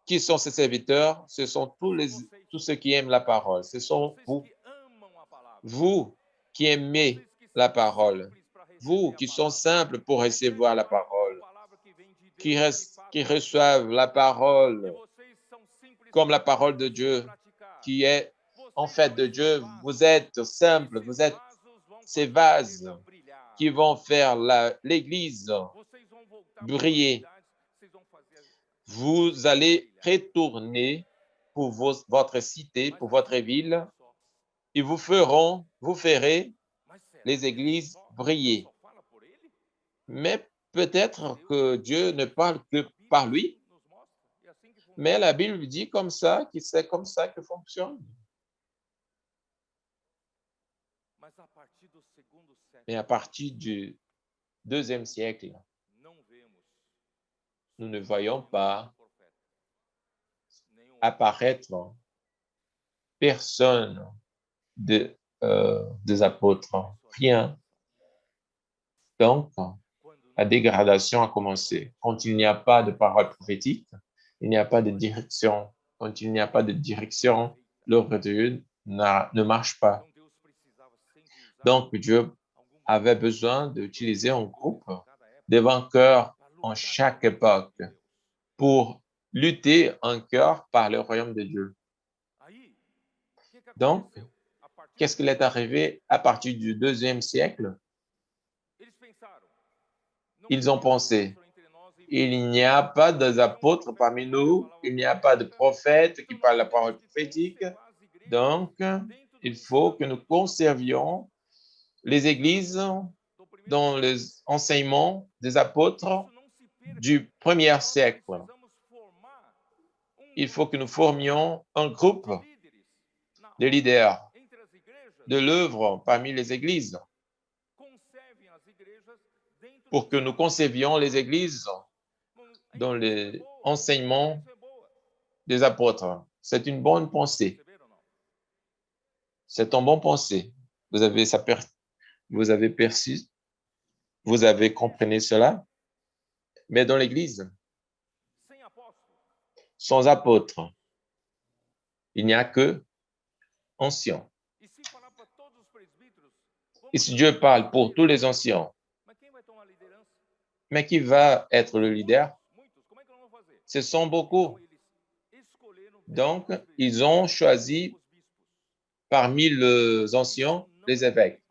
Qui sont ces serviteurs? Ce sont tous ceux qui aiment la parole. Ce sont vous qui aimez la parole. Vous qui sont simples pour recevoir la parole, qui reçoivent la parole comme la parole de Dieu, qui est en fait de Dieu. Vous êtes simples, vous êtes ces vases qui vont faire l'Église briller. Vous allez retourner pour votre cité, pour votre ville, et vous ferez les églises briller. Mais peut-être que Dieu ne parle que par lui, mais la Bible dit comme ça, que c'est comme ça que fonctionne. Mais à partir du deuxième siècle, nous ne voyons pas apparaître personne des apôtres, rien. Donc, la dégradation a commencé. Quand il n'y a pas de parole prophétique, il n'y a pas de direction. Quand il n'y a pas de direction, l'œuvre de Dieu ne marche pas. Donc, Dieu avait besoin d'utiliser un groupe de vainqueurs en chaque époque pour lutter en cœur par le royaume de Dieu. Donc, qu'est-ce qu'il est arrivé à partir du deuxième siècle? Ils ont pensé, il n'y a pas d'apôtres parmi nous, il n'y a pas de prophètes qui parlent la parole prophétique, donc il faut que nous conservions les églises dans les enseignements des apôtres du premier siècle. Il faut que nous formions un groupe de leaders de l'œuvre parmi les églises pour que nous conservions les églises dans les enseignements des apôtres. C'est une bonne pensée. C'est une bonne pensée. Vous avez perçu, vous avez compris cela. Mais dans l'Église, sans apôtres, il n'y a que anciens. Et si Dieu parle pour tous les anciens, mais qui va être le leader? Ce sont beaucoup. Donc, ils ont choisi parmi les anciens les évêques.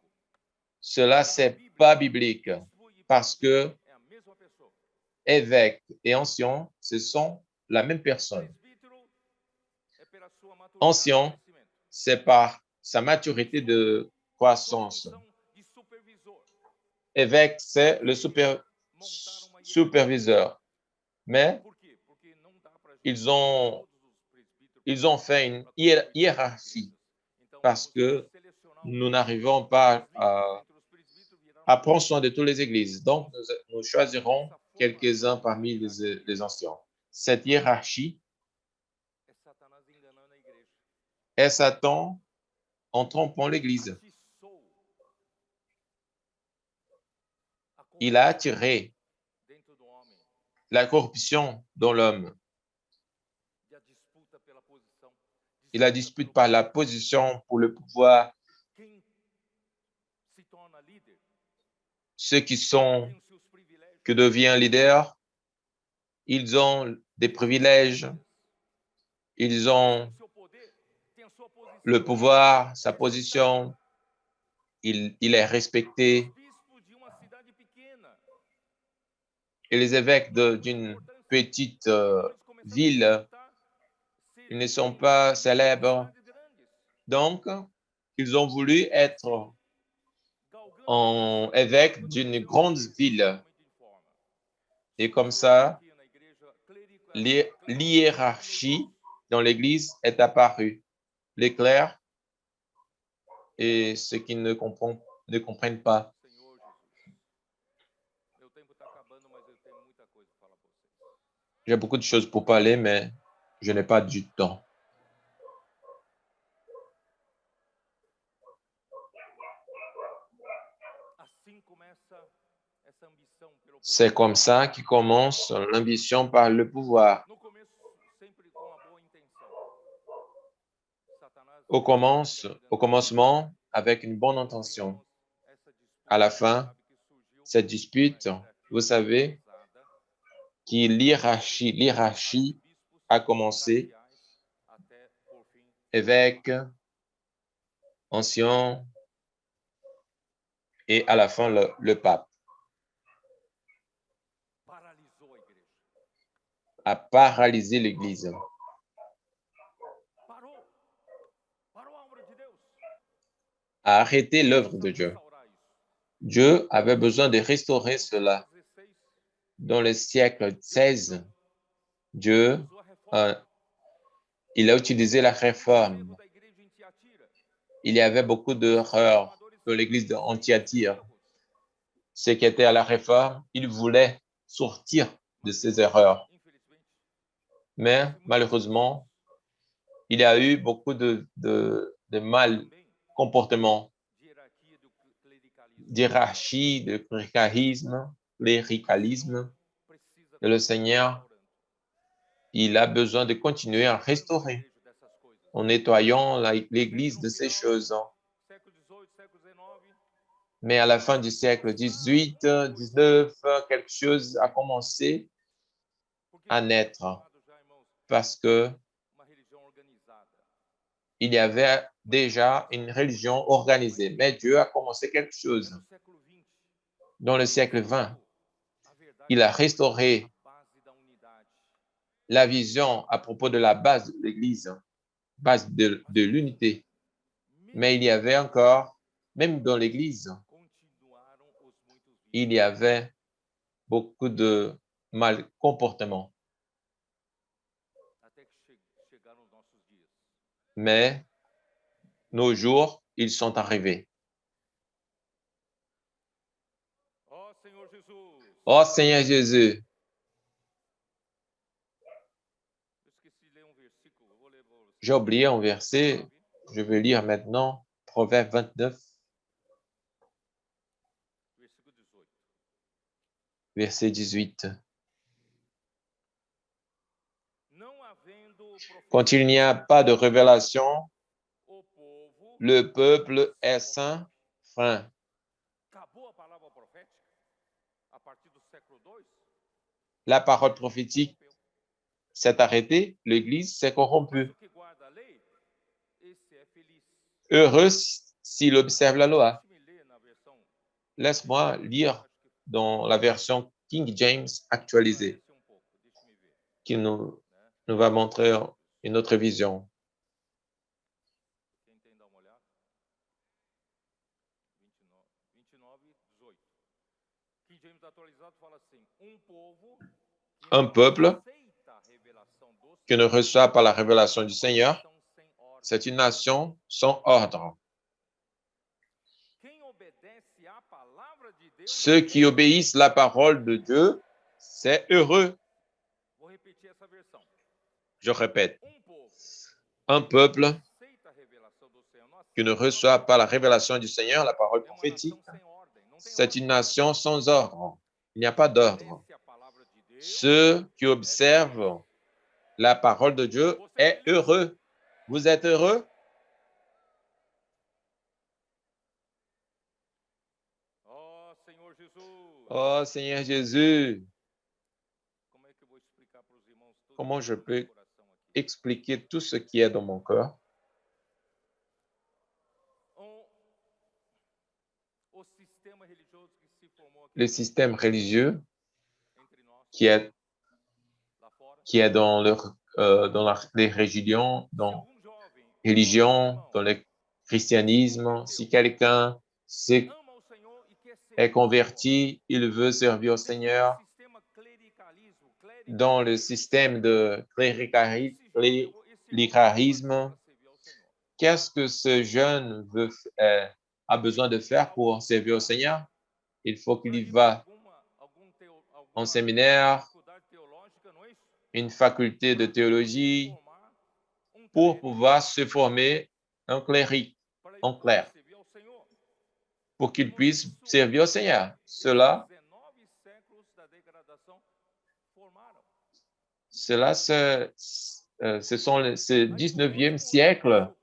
Cela, c'est pas biblique parce que évêque et ancien, ce sont la même personne. Ancien, c'est par sa maturité de croissance. Évêque, c'est le superviseur. Mais ils ont fait une hiérarchie parce que nous n'arrivons pas à prendre soin de toutes les églises. Donc, nous choisirons quelques-uns parmi les anciens. Cette hiérarchie est Satan en trompant l'Église. Il a attiré la corruption dans l'homme. Il la dispute par la position pour le pouvoir. Ceux que deviennent leaders, ils ont des privilèges, ils ont le pouvoir, sa position, il est respecté. Et les évêques d'une petite ville, ils ne sont pas célèbres. Donc, ils ont voulu être évêques d'une grande ville. Et comme ça, l'hiérarchie dans l'Église est apparue. Les clercs et ceux qui ne comprennent pas. J'ai beaucoup de choses pour parler, mais je n'ai pas du temps. C'est comme ça qu'il commence l'ambition par le pouvoir. Au commencement, avec une bonne intention. À la fin, cette dispute, vous savez, que l'hiérarchie a commencé. Évêques, anciens, et à la fin le pape a paralysé l'Église. A arrêté l'œuvre de Dieu. Dieu avait besoin de restaurer cela. Dans le siècle XVI, Dieu il a utilisé la réforme. Il y avait beaucoup d'erreurs dans l'église d'Antiochie. Ceux qui étaient à la réforme, ils voulaient sortir de ces erreurs. Mais malheureusement, il y a eu beaucoup de mal comportement, d'hierarchie, de cléricalisme. Et le Seigneur, il a besoin de continuer à restaurer en nettoyant l'Église de ces choses. Mais à la fin du siècle XVIII, XIX, quelque chose a commencé à naître parce que il y avait déjà une religion organisée. Mais Dieu a commencé quelque chose. Dans le siècle XX, il a restauré la vision à propos de la base de l'Église, base de l'unité. Mais il y avait encore, même dans l'Église, il y avait beaucoup de mal comportement. Mais nos jours, ils sont arrivés. Oh Seigneur Jésus. J'ai oublié un verset. Je vais lire maintenant Proverbe 29, verset 18. Quand il n'y a pas de révélation, le peuple est sans frein. La parole prophétique s'est arrêtée, l'Église s'est corrompue. Heureux s'il observe la loi. Laisse-moi lire dans la version King James actualisée, qui nous va montrer une autre vision. Un peuple qui ne reçoit pas la révélation du Seigneur, c'est une nation sans ordre. Ceux qui obéissent à la parole de Dieu, c'est heureux. Je répète, un peuple qui ne reçoit pas la révélation du Seigneur, la parole prophétique, c'est une nation sans ordre. Il n'y a pas d'ordre. Ceux qui observent la parole de Dieu est heureux. Vous êtes heureux? Oh Seigneur Jésus, comment je peux expliquer tout ce qui est dans mon cœur? Le système religieux qui est dans les religions, dans le christianisme. Si quelqu'un est converti, il veut servir au Seigneur. Dans le système de cléricalisme, qu'est-ce que ce jeune a besoin de faire pour servir au Seigneur? Il faut qu'il y va en séminaire, une faculté de théologie, pour pouvoir se former un cléric, un clerc, pour qu'il puisse servir au Seigneur. Cela, ce sont ce 19e siècle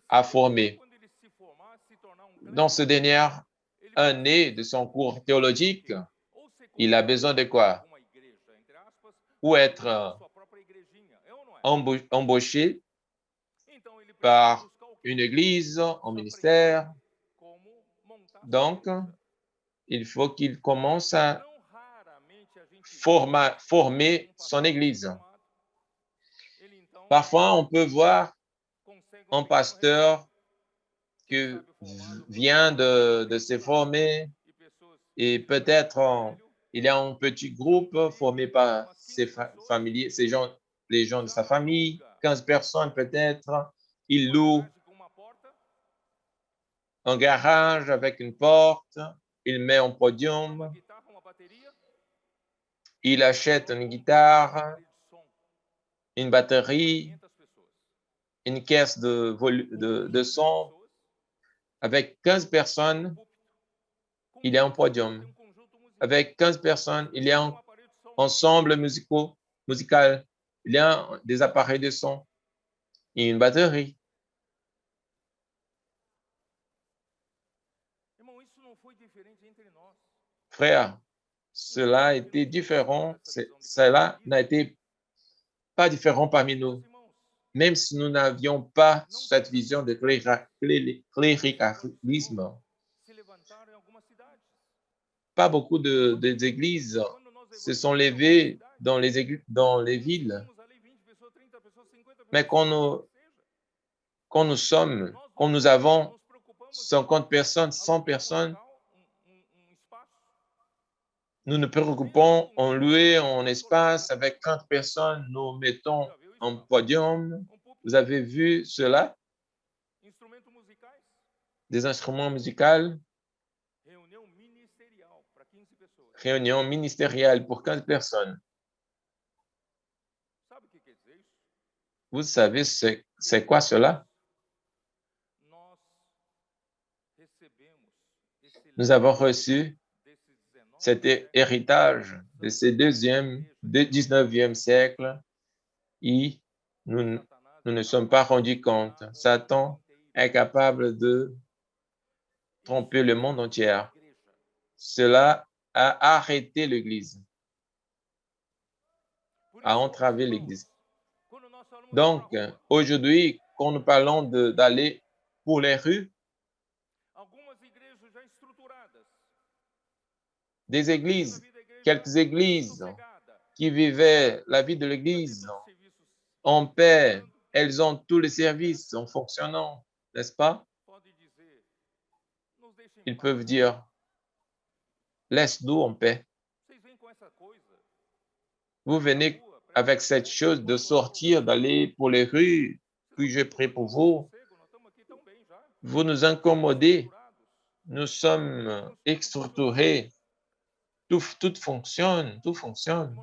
à former. Dans ce dernière année de son cours théologique, il a besoin de quoi? Ou être embauché par une église, un ministère, Donc, il faut qu'il commence à former son Église. Parfois, on peut voir un pasteur qui vient de se former et peut-être il y a un petit groupe formé par ses familiers, les gens de sa famille, 15 personnes peut-être. Il loue un garage avec une porte, il met un podium, il achète une guitare, une batterie, une caisse de son. Avec 15 personnes, il y a un podium. Avec 15 personnes, il y a un ensemble musical. Il y a des appareils de son et une batterie. Frère, cela a été différent. Cela n'a été pas différent parmi nous. Même si nous n'avions pas cette vision de cléricalisme, pas beaucoup d'églises se sont levées dans les villes. Mais quand nous avons 50 personnes, 100 personnes, nous nous préoccupons en louer un espace avec 30 personnes, nous mettons un podium. Vous avez vu cela? Des instruments musicaux, réunion ministérielle pour 15 personnes. Vous savez c'est quoi cela? Nous avons reçu cet héritage de ce 19e siècle et nous ne sommes pas rendus compte. Satan est capable de tromper le monde entier. Cela a arrêté l'Église, a entravé l'Église. Donc, aujourd'hui, quand nous parlons d'aller pour les rues, des églises, quelques églises qui vivaient la vie de l'Église en paix, elles ont tous les services en fonctionnant, n'est-ce pas? Ils peuvent dire, laisse-nous en paix. Vous venez avec cette chose de sortir, d'aller pour les rues, puis je prie pour vous. Vous nous incommodez. Nous sommes structurés. Tout fonctionne, tout fonctionne.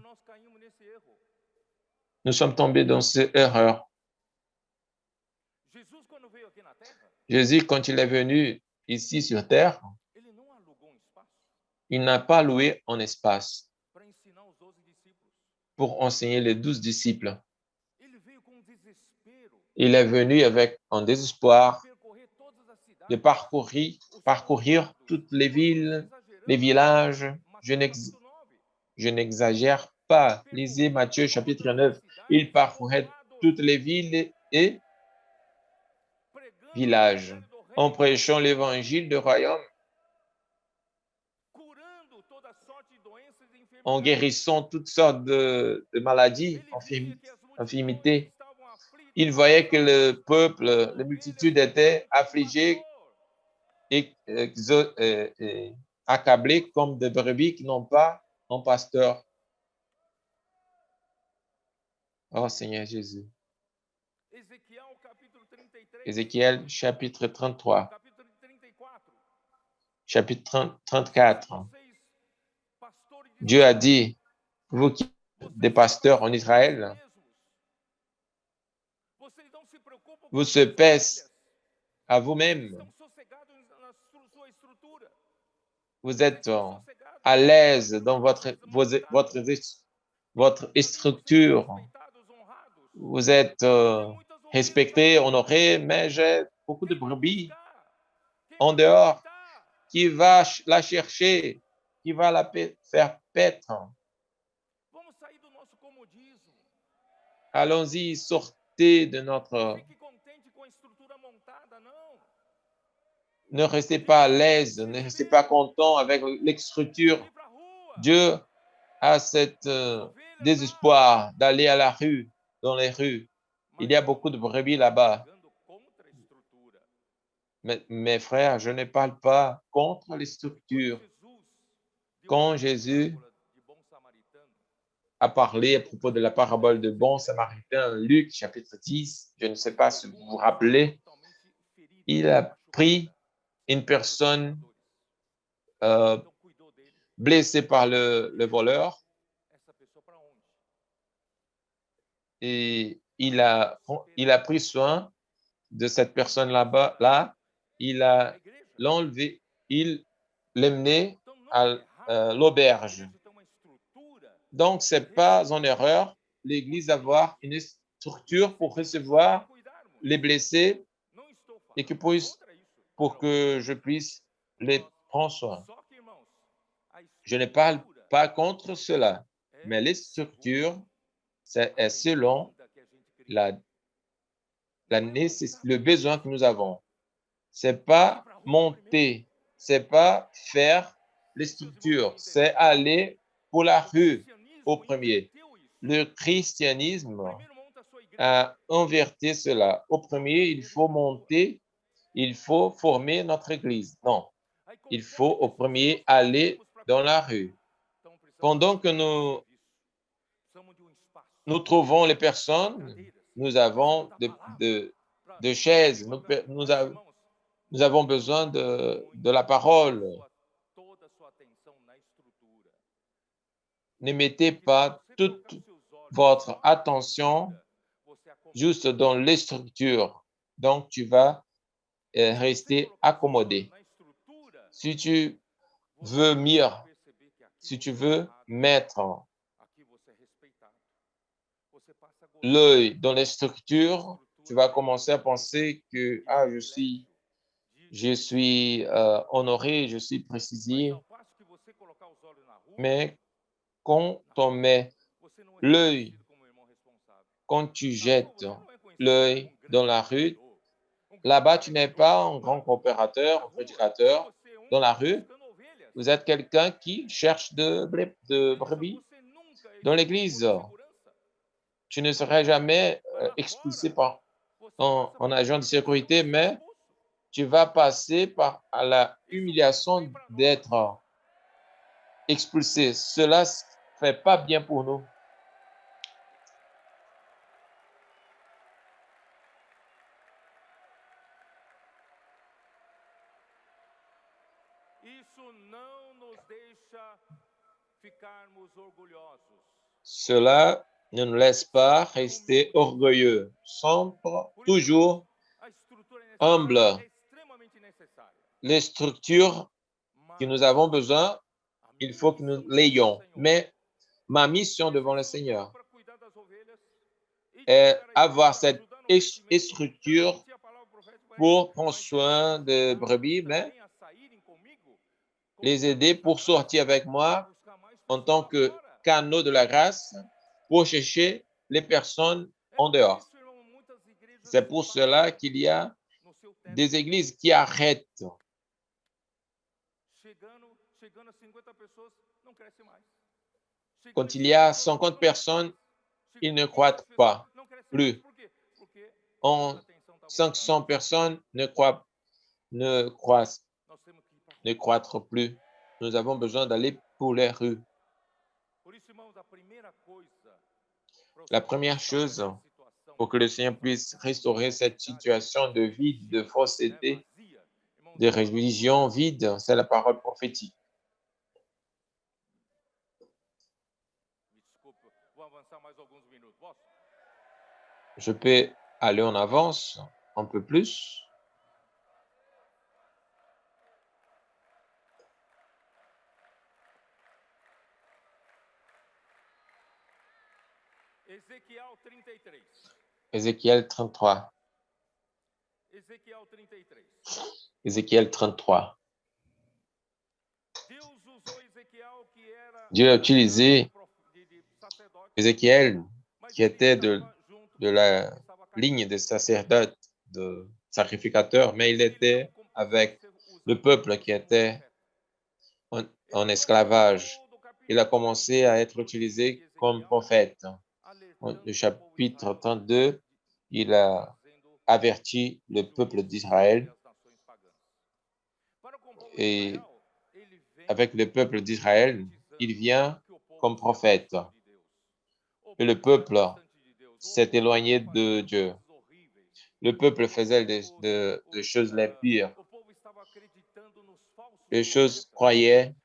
Nous sommes tombés dans cette erreur. Jésus, quand il est venu ici sur terre, il n'a pas loué un espace pour enseigner les 12 disciples. Il est venu avec un désespoir de parcourir toutes les villes, les villages. Je n'exagère pas. Lisez Matthieu chapitre 9. Il parcourait toutes les villes et villages en prêchant l'évangile du royaume, en guérissant toutes sortes de maladies, infirmités. Il voyait que le peuple, la multitude était affligée et accablés comme des brebis qui n'ont pas un pasteur. Oh Seigneur Jésus. Ézéchiel chapitre 33, chapitre 34. Dieu a dit, vous qui êtes des pasteurs en Israël, vous se pèsez à vous-même. Vous êtes à l'aise dans votre structure. Vous êtes respecté, honoré, mais j'ai beaucoup de brebis en dehors qui va la chercher, qui va la faire paître. Allons-y, sortez de notre... Ne restez pas à l'aise, ne restez pas content avec l'écriture. Dieu a cet désespoir d'aller à la rue, dans les rues. Il y a beaucoup de brebis là-bas. Mais, mes frères, je ne parle pas contre les structures. Quand Jésus a parlé à propos de la parabole de bon samaritain, Luc chapitre 10, je ne sais pas si vous vous rappelez, il a pris une personne blessée par le voleur et il a pris soin de cette personne là-bas, là, il a l'enlevé, il l'emmené à l'auberge. Donc, c'est pas en erreur l'Église d'avoir une structure pour recevoir les blessés et pour que je puisse les prendre soin. Je ne parle pas contre cela, mais les structures, c'est selon le besoin que nous avons. C'est pas monter, c'est pas faire les structures, c'est aller pour la rue au premier. Le christianisme a inverti cela. Au premier, il faut monter, il faut former notre église. Non, il faut au premier aller dans la rue. Pendant que nous trouvons les personnes, nous avons de chaises, nous avons besoin de la parole. Ne mettez pas toute votre attention juste dans les structures. Donc, tu vas rester accommodé. Si tu veux mieux, si tu veux mettre l'œil dans les structures, tu vas commencer à penser que je suis honoré, je suis précisé. Mais quand on met l'œil, quand tu jettes l'œil dans la rue, là-bas, tu n'es pas un grand coopérateur, un prédicateur. Dans la rue, vous êtes quelqu'un qui cherche de brebis. Dans l'église, tu ne serais jamais expulsé par un agent de sécurité, mais tu vas passer par à la humiliation d'être expulsé. Cela ne fait pas bien pour nous. Cela ne nous laisse pas rester orgueilleux, toujours humble. Les structures que nous avons besoin, il faut que nous l'ayons. Mais ma mission devant le Seigneur est avoir cette structure pour prendre soin des brebis, mais les aider pour sortir avec moi en tant que canaux de la grâce pour chercher les personnes en dehors. C'est pour cela qu'il y a des églises qui arrêtent. Quand il y a 50 personnes, ils ne croient pas plus. En 500 personnes ne croient plus. Nous avons besoin d'aller pour les rues. La première chose pour que le Seigneur puisse restaurer cette situation de vide, de fausseté, de religion vide, c'est la parole prophétique. Je peux aller en avance un peu plus. Ézéchiel 33. Ézéchiel 33. Dieu a utilisé Ézéchiel, qui était de la ligne des sacerdotes, de sacrificateurs, mais il était avec le peuple qui était en esclavage. Il a commencé à être utilisé comme prophète. Le chapitre 32, il a averti le peuple d'Israël et avec le peuple d'Israël, il vient comme prophète. Et le peuple s'est éloigné de Dieu. Le peuple faisait des choses les pires. Les choses croyaient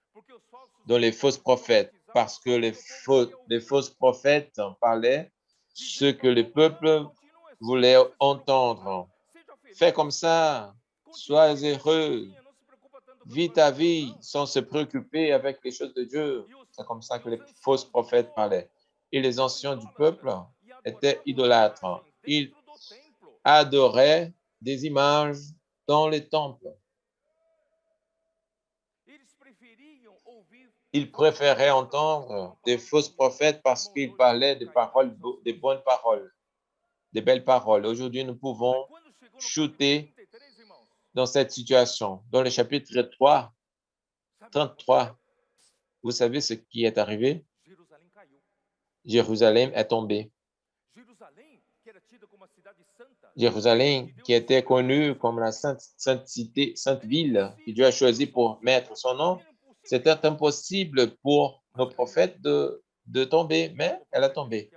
dans les fausses prophètes parce que les fausses prophètes parlaient ce que le peuple voulait entendre. Fais comme ça, sois heureux, vis ta vie sans se préoccuper avec les choses de Dieu. C'est comme ça que les fausses prophètes parlaient. Et les anciens du peuple étaient idolâtres. Ils adoraient des images dans les temples. Ils préféraient entendre des fausses prophètes parce qu'ils parlaient des paroles, des bonnes paroles, des belles paroles. Aujourd'hui, nous pouvons chuter dans cette situation. Dans le chapitre 3, 33, vous savez ce qui est arrivé? Jérusalem est tombée. Jérusalem, qui était connue comme la sainte cité, sainte ville que Dieu a choisie pour mettre son nom, c'était impossible pour nos prophètes de tomber, mais elle a tombé.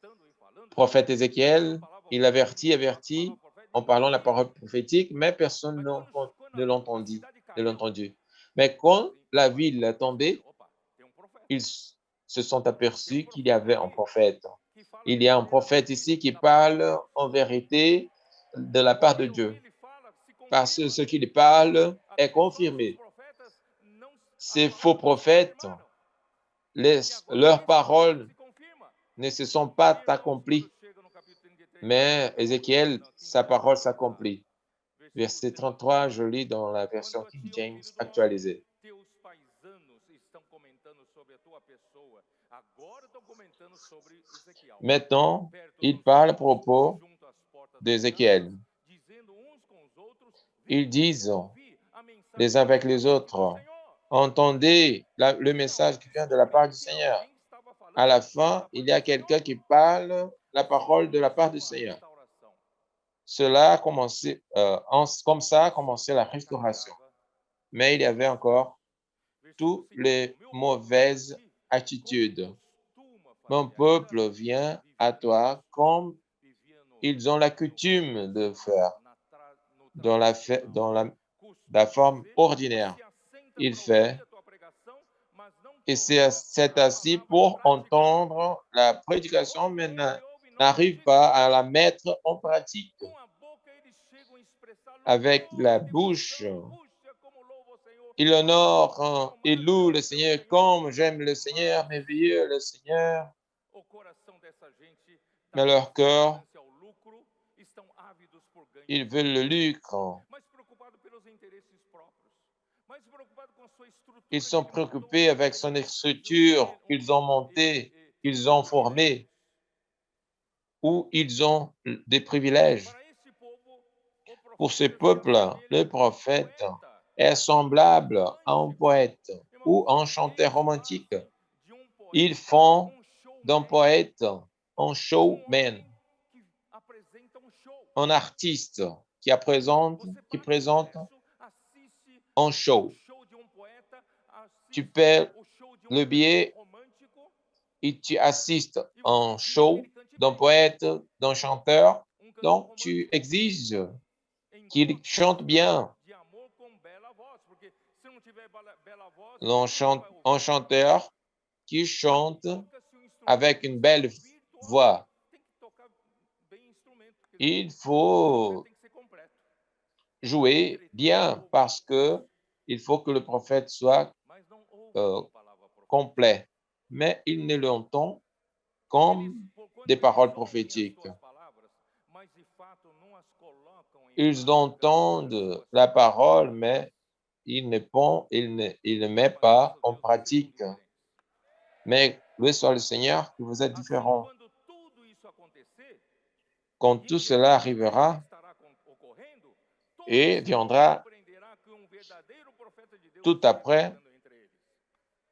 Le prophète Ézéchiel, il avertit en parlant la parole prophétique, mais personne ne l'entendit, ne l'entendu. Mais quand la ville est tombée, ils se sont aperçus qu'il y avait un prophète. Il y a un prophète ici qui parle en vérité de la part de Dieu. Parce que ce qu'il parle est confirmé. Ces faux prophètes, leurs paroles ne se sont pas accomplies. Mais Ézéchiel, sa parole s'accomplit. Verset 33, je lis dans la version King James actualisée. Maintenant, il parle à propos d'Ézéchiel. Ils disent les uns avec les autres, entendez le message qui vient de la part du Seigneur. À la fin, il y a quelqu'un qui parle la parole de la part du Seigneur. Cela a commencé, comme ça a commencé la restauration. Mais il y avait encore toutes les mauvaises attitudes. Mon peuple vient à toi comme ils ont la coutume de faire dans la forme ordinaire. Il fait et c'est assis pour entendre la prédication, mais n'arrive pas à la mettre en pratique. Avec la bouche, il honore et loue le Seigneur comme j'aime le Seigneur, merveilleux le Seigneur. Mais leur cœur, ils veulent le lucre. Ils sont préoccupés avec son structure qu'ils ont montée, qu'ils ont formée, où ils ont des privilèges. Pour ce peuple, le prophète est semblable à un poète ou un chanteur romantique. Ils font d'un poète un showman, un artiste qui présente un show. Tu paies le billet et tu assistes à un show d'un poète, d'un chanteur, donc tu exiges qu'il chante bien. Un chanteur qui chante avec une belle voix. Il faut jouer bien parce que il faut que le prophète soit complet. Mais il ne l'entend comme des paroles prophétiques. Ils entendent la parole, mais ils ne mettent pas en pratique. Mais loué soit le Seigneur que vous êtes différents. Quand tout cela arrivera et viendra, Tout après,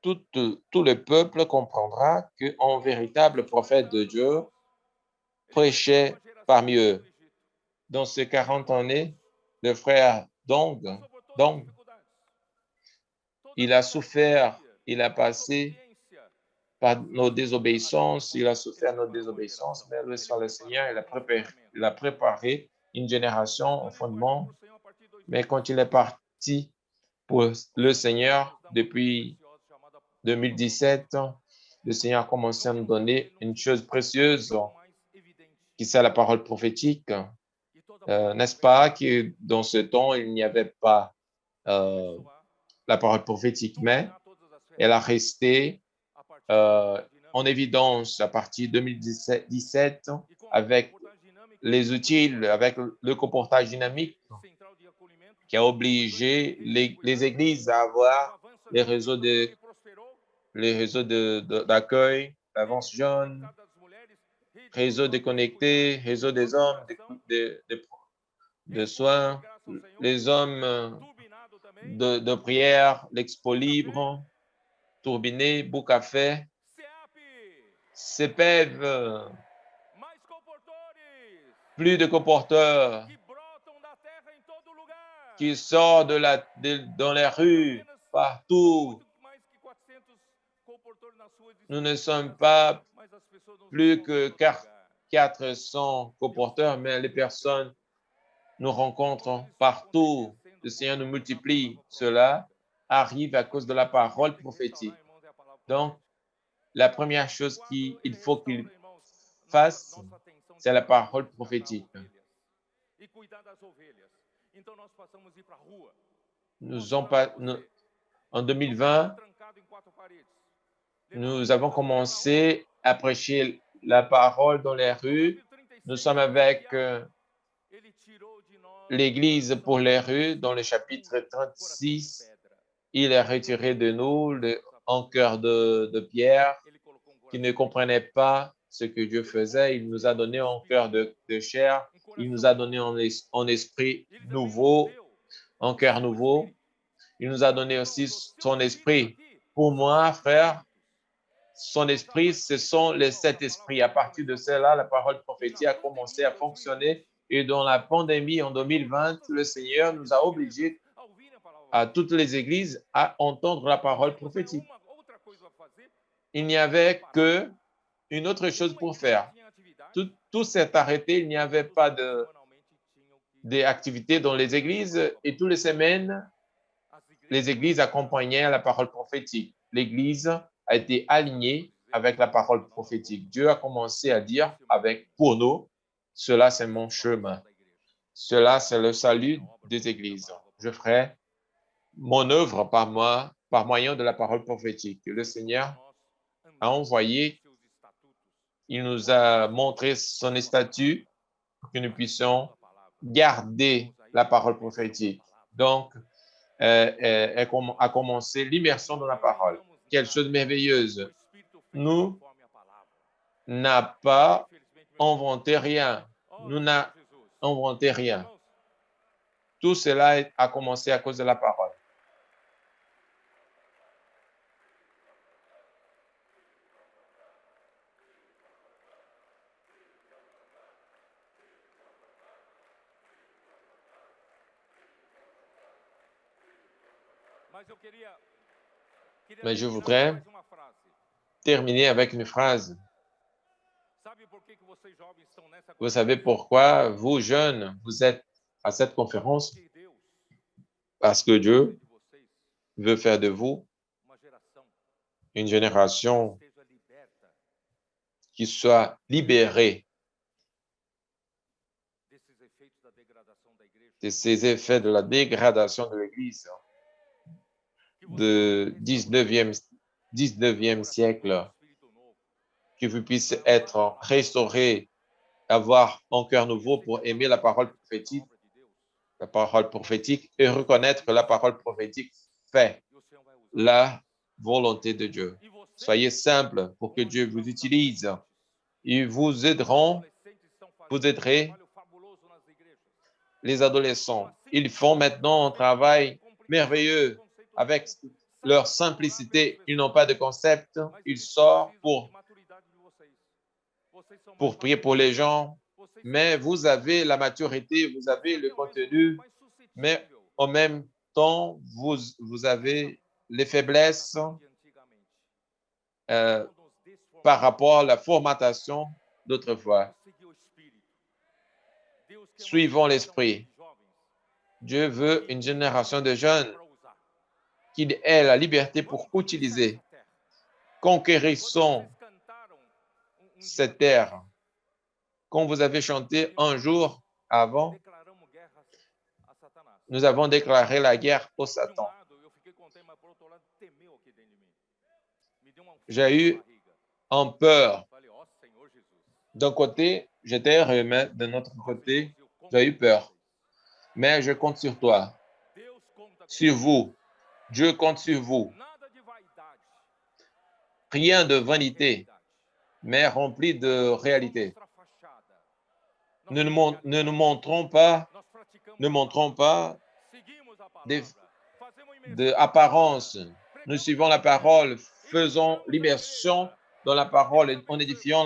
tout le peuple comprendra qu'un véritable prophète de Dieu prêchait parmi eux. Dans ces 40 années, le frère Dong, il a souffert, il a passé par nos désobéissances, il a souffert nos désobéissances, mais le Seigneur, il a préparé une génération au fondement, mais quand il est parti pour le Seigneur depuis 2017, le Seigneur a commencé à nous donner une chose précieuse, qui c'est la parole prophétique. N'est-ce pas que dans ce temps, il n'y avait pas la parole prophétique, mais elle a resté en évidence à partir de 2017 avec les outils, avec le comportage dynamique qui a obligé les églises à avoir les réseaux d'accueil, l'avance jeune, réseau déconnecté, réseau des hommes, de soins, les hommes de prière, l'expo libre, Tourbiné, Boucafé, CEPEV, plus de comporteurs qui sortent dans les rues, partout. Nous ne sommes pas plus que 400 comporteurs, mais les personnes nous rencontrent partout. Le Seigneur nous multiplie. Cela arrive à cause de la parole prophétique. Donc, la première chose qu'il faut qu'il fasse, c'est la parole prophétique. En 2020, nous avons commencé à prêcher la parole dans les rues. Nous sommes avec l'Église pour les rues dans le chapitre 36. Il a retiré de nous un cœur de pierre qui ne comprenait pas ce que Dieu faisait. Il nous a donné un cœur de chair. Il nous a donné un esprit nouveau, un cœur nouveau. Il nous a donné aussi son esprit. Pour moi, frère, son esprit, ce sont les 7 esprits. À partir de cela, la parole prophétique a commencé à fonctionner. Et dans la pandémie en 2020, le Seigneur nous a obligés à toutes les églises à entendre la parole prophétique. Il n'y avait qu'une autre chose pour faire. Tout s'est arrêté. Il n'y avait pas d'activités dans les églises et toutes les semaines, les églises accompagnaient la parole prophétique. L'église a été alignée avec la parole prophétique. Dieu a commencé à dire pour nous, cela c'est mon chemin. Cela c'est le salut des églises. Je ferai mon œuvre par moyen de la parole prophétique. Le Seigneur a envoyé, il nous a montré son statut pour que nous puissions garder la parole prophétique. Donc, a commencé l'immersion dans la parole. Quelle chose merveilleuse. Nous n'avons pas inventé rien. Nous n'avons inventé rien. Tout cela a commencé à cause de la parole. Mais je voudrais terminer avec une phrase. Vous savez pourquoi vous, jeunes, vous êtes à cette conférence? Parce que Dieu veut faire de vous une génération qui soit libérée de ces effets de la dégradation de l'Église du 19e siècle, que vous puissiez être restaurés, avoir un cœur nouveau pour aimer la parole prophétique et reconnaître que la parole prophétique fait la volonté de Dieu. Soyez simple pour que Dieu vous utilise. Ils vous aiderez les adolescents. Ils font maintenant un travail merveilleux avec leur simplicité. Ils n'ont pas de concept. Ils sortent pour prier pour les gens. Mais vous avez la maturité, vous avez le contenu, mais en même temps, vous avez les faiblesses par rapport à la formatation d'autrefois. Suivons l'esprit. Dieu veut une génération de jeunes qui aient la liberté pour utiliser. Conquérissons cette terre. Quand vous avez chanté un jour avant, nous avons déclaré la guerre au Satan. J'ai eu en peur. D'un côté, j'étais heureux, mais de notre côté, j'ai eu peur. Mais je compte sur toi, sur vous. Dieu compte sur vous. Rien de vanité, mais rempli de réalité. Ne nous montrons pas d'apparence. Nous suivons la parole, faisons l'immersion dans la parole en édifiant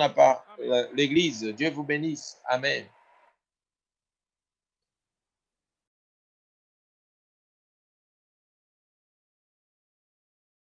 l'Église. Dieu vous bénisse. Amen.